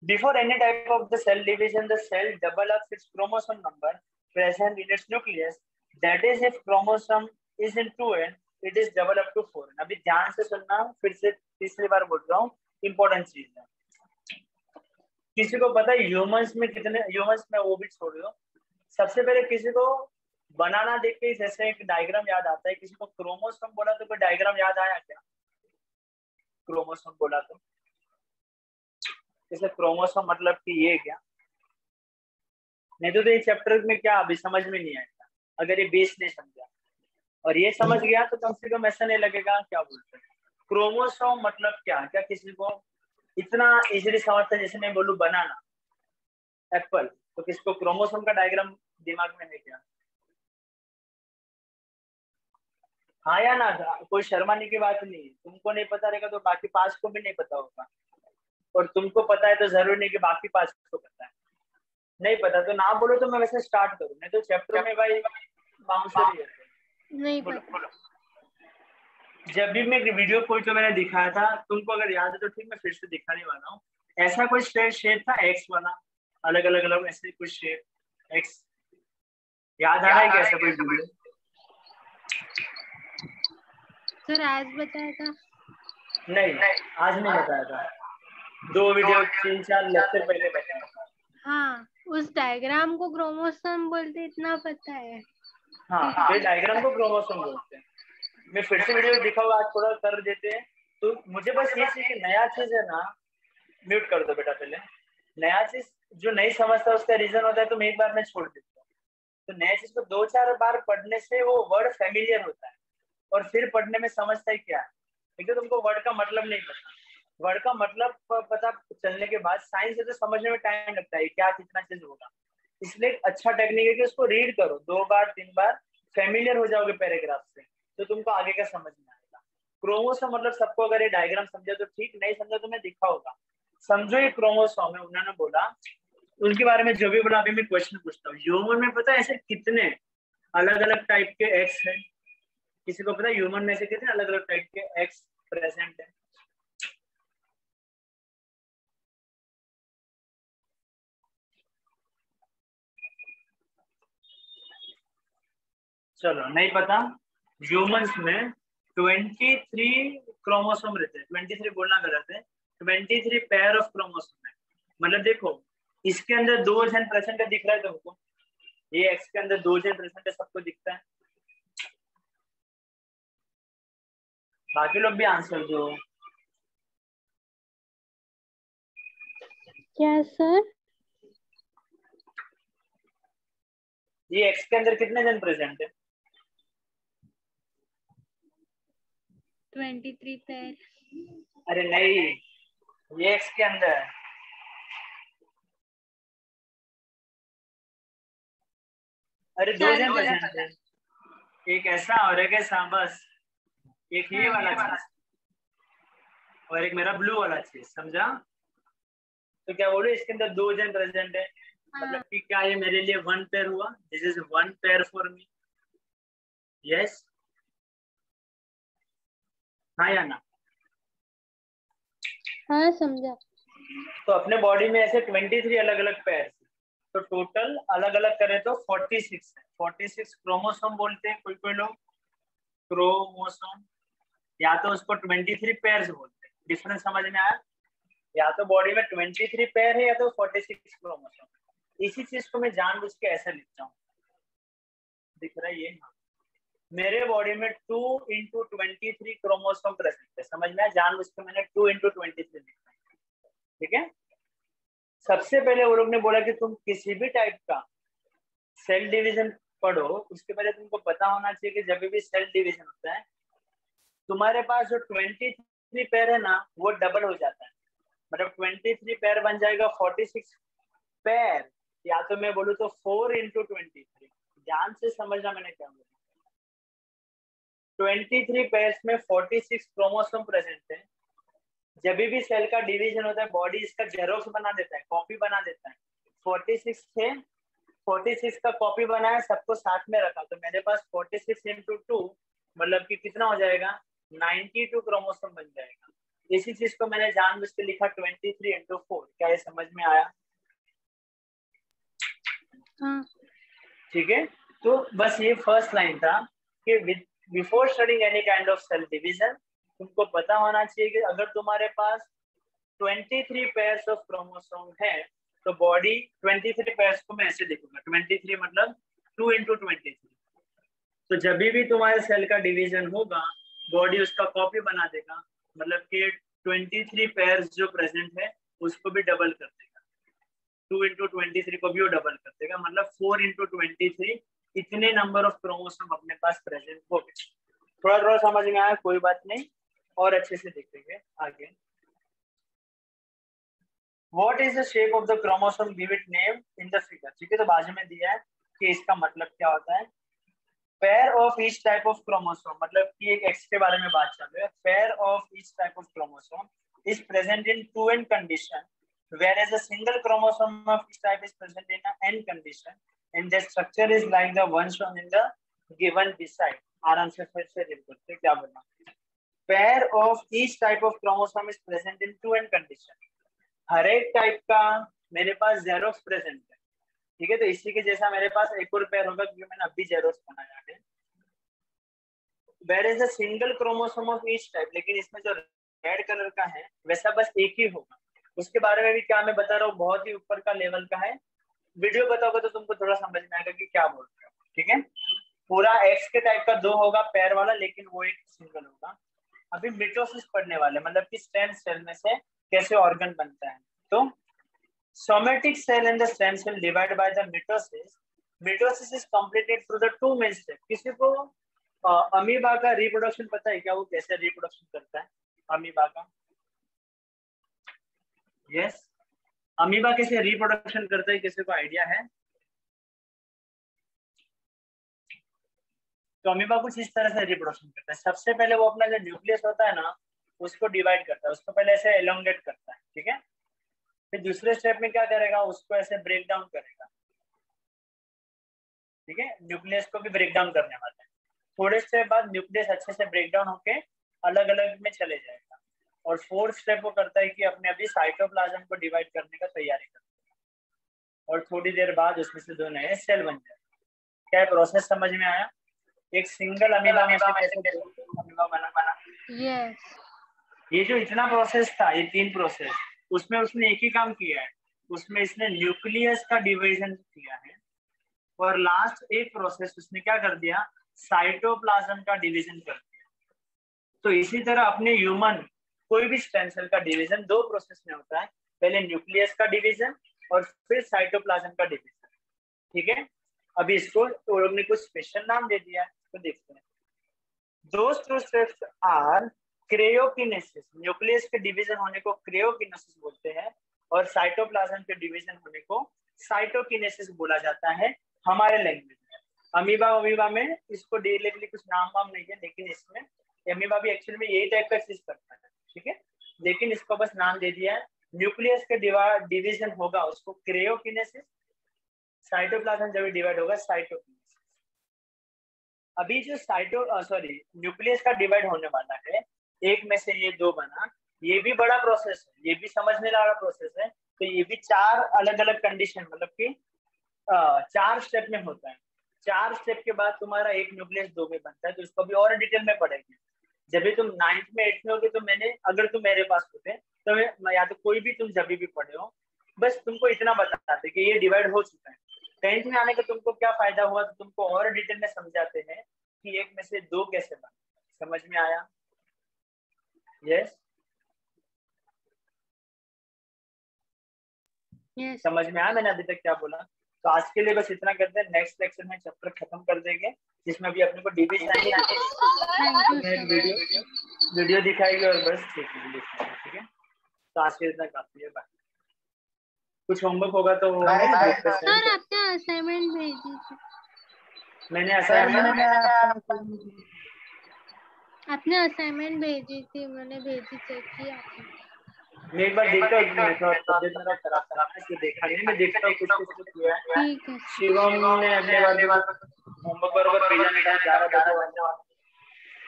Before any type of the cell division, the cell double up its chromosome number present in its nucleus. That is, if chromosome is in 2n, it is double up to 4n. अभी ध्यान से सुनना, फिर से तीसरी बार बोल रहा हूँ, इंपॉर्टेंट चीज है। किसी को पता है ह्यूमंस में कितने, ह्यूमंस में वो भी छोड़ दो, सबसे पहले किसी को बनाना देख के जैसे एक डायग्राम याद आता है। किसी को क्रोमोसोम बोला तो कोई डायग्राम याद आया क्या? क्रोमोसोम बोला तो जैसे क्रोमोसोम मतलब कि ये क्या? नहीं तो ये चैप्टर में क्या अभी समझ में नहीं आएगा अगर ये बेस नहीं समझा, और ये समझ गया तो कम से कम ऐसा नहीं लगेगा क्या बोलते हैं क्रोमोसोम मतलब क्या। क्या किसी को इतना इजीली समझता है? जैसे मैं बोलूं बनाना, एप्पल, तो किसको क्रोमोसोम का डायग्राम दिमाग में है क्या? हाँ या ना? कोई शर्माने की बात नहीं है। तुमको नहीं पता रहेगा तो बाकी 5 को भी नहीं पता होगा, और तुमको पता है तो जरूरी नहीं कि बाकी 5 को पता है। नहीं पता तो ना बोलो, तो मैं वैसे स्टार्ट करूँ, नहीं तो चैप्टर में भाई बाउंसर ही है। नहीं बोलो, पता। बोलो। जब भी मैं वीडियो कोई तो मैंने दिखाया था, तुमको अगर याद है तो ठीक, मैं फिर से दिखाने वाला हूँ। ऐसा कोई शेप था एक्स वाला, अलग अलग अलग ऐसे कुछ शेप एक्स, याद आ रहा है क्या ऐसा कोई वीडियो? सर आज बताया था? नहीं, आज नहीं बताया था, 2 वीडियो 3-4 लेक्चर पहले बताया था। हाँ, उस डायग्राम को क्रोमोसोम बोलते, इतना पता है। हाँ, तो डायग्राम को क्रोमोसोम बोलते हैं। मैं फिर से वीडियो दिखाऊंगा, आज थोड़ा कर देते हैं। तो मुझे बस ये चीज कि नया चीज है ना, म्यूट कर दो बेटा पहले। नया चीज जो नहीं समझता उसका रीजन होता है तो मैं एक बार में छोड़ देता हूँ। तो नया चीज को 2-4 बार पढ़ने से वो वर्ड फेमिलियर होता है, और फिर पढ़ने में समझता है क्या है। एक तो तुमको वर्ड का मतलब नहीं पता, वर्ड का मतलब पता चलने के बाद साइंस से तो समझने में टाइम लगता है क्या कितना चीज होगा। इसलिए अच्छा टेक्निक है कि उसको रीड करो 2 बार 3 बार, फेमिलियर हो जाओगे पैराग्राफ से, तो तुमको आगे का समझ में आएगा। क्रोमोसोम मतलब सबको अगर ये डायग्राम समझा तो ठीक, नहीं समझा तो मैं दिखाऊंगा। समझो ये क्रोमोसोम है, उन्होंने बोला उनके बारे में जो भी बोला। अभी मैं क्वेश्चन पूछता हूँ, ह्यूमन में पता है ऐसे कितने अलग अलग टाइप के एक्स है? किसी को पता है ह्यूमन में से कितने अलग अलग टाइप के एक्स प्रेजेंट है? चलो नहीं पता, ह्यूमंस में 23 क्रोमोसोम रहते हैं। 23 बोलना गलत है, 23 पेयर ऑफ क्रोमोसोम है। मतलब देखो इसके अंदर 2 जन प्रेजेंट है, दिख रहा है तुमको? ये एक्स के अंदर 2 जन प्रेजेंट है, सबको दिखता है। बाकी लोग भी आंसर दो। क्या सर? ये एक्स के अंदर कितने जन प्रेजेंट है? 23 पेयर। अरे नहीं, ये एक्स के अंदर है। अरे दो जन प्रेजेंट है, एक ऐसा और एक ऐसा, बस एक ये वाला चीज और एक मेरा ब्लू वाला चीज, समझा? तो क्या बोलो, इसके अंदर दो जन प्रेजेंट है, मतलब कि क्या ये मेरे लिए वन पेयर हुआ? This is one pair for me. Yes, हाँ या ना? हाँ समझा। तो अपने बॉडी में ऐसे 23 अलग अलग पेयर, तो टोटल अलग अलग करें तो 46 है। 46 क्रोमोसोम बोलते हैं कोई कोई लोग, क्रोमोसोम, या तो उसको 23 पेयर्स बोलते हैं। डिफरेंस समझ में आया? या तो बॉडी में 23 पेयर है या तो 46 क्रोमोसोम। इसी चीज को मैं जानबूझ के ऐसा लिखता हूँ, दिख रहा है ये? हाँ, मेरे बॉडी में 2 × 23 क्रोमोसोम प्रेजेंट है, समझ में आया? जानबूझ के मैंने 2 × 23 लिखा है, ठीक है? सबसे पहले वो लोग ने बोला कि तुम किसी भी टाइप का सेल डिवीजन पढ़ो, उसके पहले तुमको पता होना चाहिए कि जब भी सेल डिवीजन होता है तुम्हारे पास जो 23 पेयर है ना वो डबल हो जाता है, मतलब 23 पेयर बन जाएगा 46 पेयर, या तो मैं बोलूँ तो 4 × 23। ध्यान से समझना मैंने क्या बोला। 23 पेयर्स में 46 क्रोमोसोम प्रेजेंट है। जब भी सेल का डिवीजन होता है बॉडी इसका जेरोक्स बना देता है, कॉपी बना देता है। 46 थे, 46 का कॉपी बनाया, सबको साथ में रखा, तो मेरे पास 46 × 2 मतलब कि कितना हो जाएगा? 92 क्रोमोसोम बन जाएगा। इसी चीज को मैंने जानबूझ के लिखा 23 × 4। क्या ये समझ में आया? हाँ ठीक है, तो बस ये फर्स्ट लाइन था कि before studying any kind of cell division तुमको पता होना चाहिए कि अगर तुम्हारे पास 23 पेयर्स ऑफ क्रोमोसोम है तो बॉडी 23 पेयर्स को मैं ऐसे लिखूंगा, 23 मतलब 2 × 23। तो जब भी तुम्हारे सेल का डिवीजन होगा बॉडी उसका कॉपी बना देगा, मतलब कि 23 पेयर्स जो प्रेजेंट है उसको भी डबल कर देगा, 2 × 23 को भी वो डबल कर देगा, मतलब 4 × 23 इतने नंबर ऑफ क्रोमोसोम अपने पास प्रेजेंट हो गए। थोड़ा थोड़ा समझ में आया? कोई बात नहीं, और अच्छे से देखेंगे आगे। What is the shape of the chromosome? Give it name in the figure। ठीक है, तो बाजू में दिया है कि इसका मतलब क्या होता है। Pair of each type of chromosome, मतलब कि एक एक्स के बारे में बात चल रही है। Pair of each type of chromosome is present in 2n condition, whereas a single chromosome of each type is present in a n condition, and the structure is like the one shown in the given beside। आराम से फिर से read करते, क्या बोलना? Pair of each type of chromosome is present in 2n condition। हर एक type का मेरे पास जेरोक्स प्रेजेंट है, ठीक है? तो इसी के जैसा मेरे पास एक और पेयर होगा क्योंकि मैंने अभी जेरोक्स बनाया है। Where is a single chromosome of each type, लेकिन इसमें जो रेड कलर का है वैसा बस एक ही होगा। उसके बारे में भी क्या मैं बता रहा हूँ, बहुत ही ऊपर का लेवल का है। वीडियो बताओगे तो तुमको थोड़ा समझ में आएगा कि क्या बोल रहे हो, ठीक है? पूरा एक्स के टाइप का 2 होगा पेयर वाला, लेकिन वो एक सिंगल होगा। अभी मिटोसिस पढ़ने वाले, मतलब कि स्टेम सेल में से कैसे ऑर्गन बनता है। तो somatic cell and the stem cell divide by the mitosis। Mitosis is completed through the 2 main steps। किसी को अमीबा का रिप्रोडक्शन पता है क्या? वो कैसे रिप्रोडक्शन करता है अमीबा का? यस, अमीबा कैसे रिप्रोडक्शन करता है, किसी को आइडिया है? तो अमीबा कुछ इस तरह से रिप्रोडक्शन करता है। सबसे पहले वो अपना जो न्यूक्लियस होता है ना उसको डिवाइड करता है, उसको पहले ऐसे एलोंगेट करता है, ठीक है? फिर दूसरे स्टेप में क्या करेगा, उसको ऐसे ब्रेक डाउन करेगा, ठीक है? न्यूक्लियस को भी ब्रेक डाउन करने वाला है। थोड़े स्टेप बाद न्यूक्लियस अच्छे से ब्रेक डाउन होके अलग अलग में चले जाएगा, और फोर्थ स्टेप वो करता है कि अपने अभी साइटोप्लाज्म को डिवाइड करने का तैयारी करता है, और थोड़ी देर बाद उसमें से 2 नए सेल बन जाए। क्या प्रोसेस समझ में आया? एक सिंगल अमीबा में से कैसे 2 अमीबा बना। यस। ये जो इतना प्रोसेस था, ये 3 प्रोसेस, उसमें उसने एक ही काम किया है, उसमें इसने न्यूक्लियस का डिवीजन किया है, और लास्ट एक प्रोसेस उसने क्या कर दिया, साइटोप्लाज्म का डिवीजन कर दिया। तो इसी तरह अपने ह्यूमन कोई भी स्टेम सेल का डिवीजन 2 प्रोसेस में होता है, पहले न्यूक्लियस का डिवीजन और फिर साइटोप्लाज्म का डिवीजन, ठीक है? अभी इसको तो लोग ने कुछ स्पेशल नाम दे दिया है, तो देखते हैं। Those two steps are karyokinesis, nucleus के डिवीजन होने को क्रेयोकिनेसिस बोलते हैं और साइटोप्लाज्म के डिवीजन होने को साइटोकिनेसिस बोला जाता है हमारे लैंग्वेज में। अमीबा में इसको डायरेक्टली कुछ नाम वाम नहीं है, लेकिन इसमें अमीबा भी एक्चुअली में यही टाइप का चीज करता है, ठीक है, लेकिन इसको बस नाम दे दिया है। न्यूक्लियस के डिवीजन होगा उसको क्रेयोकिनेसिस, साइटोप्लाज्म जब डिवाइड होगा साइटोकिनेसिस। अभी जो न्यूक्लियस का डिवाइड होने वाला है, एक में से ये दो बना, ये भी बड़ा प्रोसेस है, ये भी समझने वाला प्रोसेस है। तो ये भी 4 अलग अलग कंडीशन, मतलब कि 4 स्टेप में होता है। 4 स्टेप के बाद तुम्हारा एक न्यूक्लियस 2 में बनता है, तो इसको भी और डिटेल में पढ़ेंगे। जब भी तुम 9th में 8th में होगे तो अगर तुम मेरे पास होते तो मैं या तो कोई भी तुम जब भी पढ़े हो, बस तुमको इतना बताते कि ये डिवाइड हो चुका है। 10th में आने का तुमको क्या फायदा हुआ, तो तुमको और डिटेल में समझाते हैं कि एक में से 2 कैसे बने। समझ में आया? यस समझ में आया मैंने अभी तक क्या बोला? तो आज के लिए बस इतना करते हैं, नेक्स्ट लेक्चर में चैप्टर खत्म कर देंगे, जिसमें भी अपने को डिवीजन वीडियो दिखाएगी और बस ठीक है। तो आज के इतना काफी है। बाय। कुछ होमवर्क होगा तो सर आपने असाइनमेंट भेजी थी। मैंने आपने असाइनमेंट भेजी थी, मैंने भेजी, चेक किया। मैं एक बार देखता हूँ, तबियत मेरा खराब था इसलिए देखा नहीं। मैं देखता हूँ कुछ किया है। ठीक है। शिवम ने अगले बार होमवर्क बराबर भेजा नहीं था, 11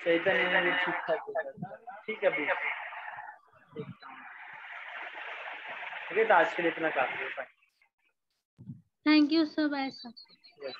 चैतन्य ने ठीक ठाक। ठीक है अभी ठीक है। तो आज के लिए इतना काफी है। Thank you sir. Bye sir. Yes.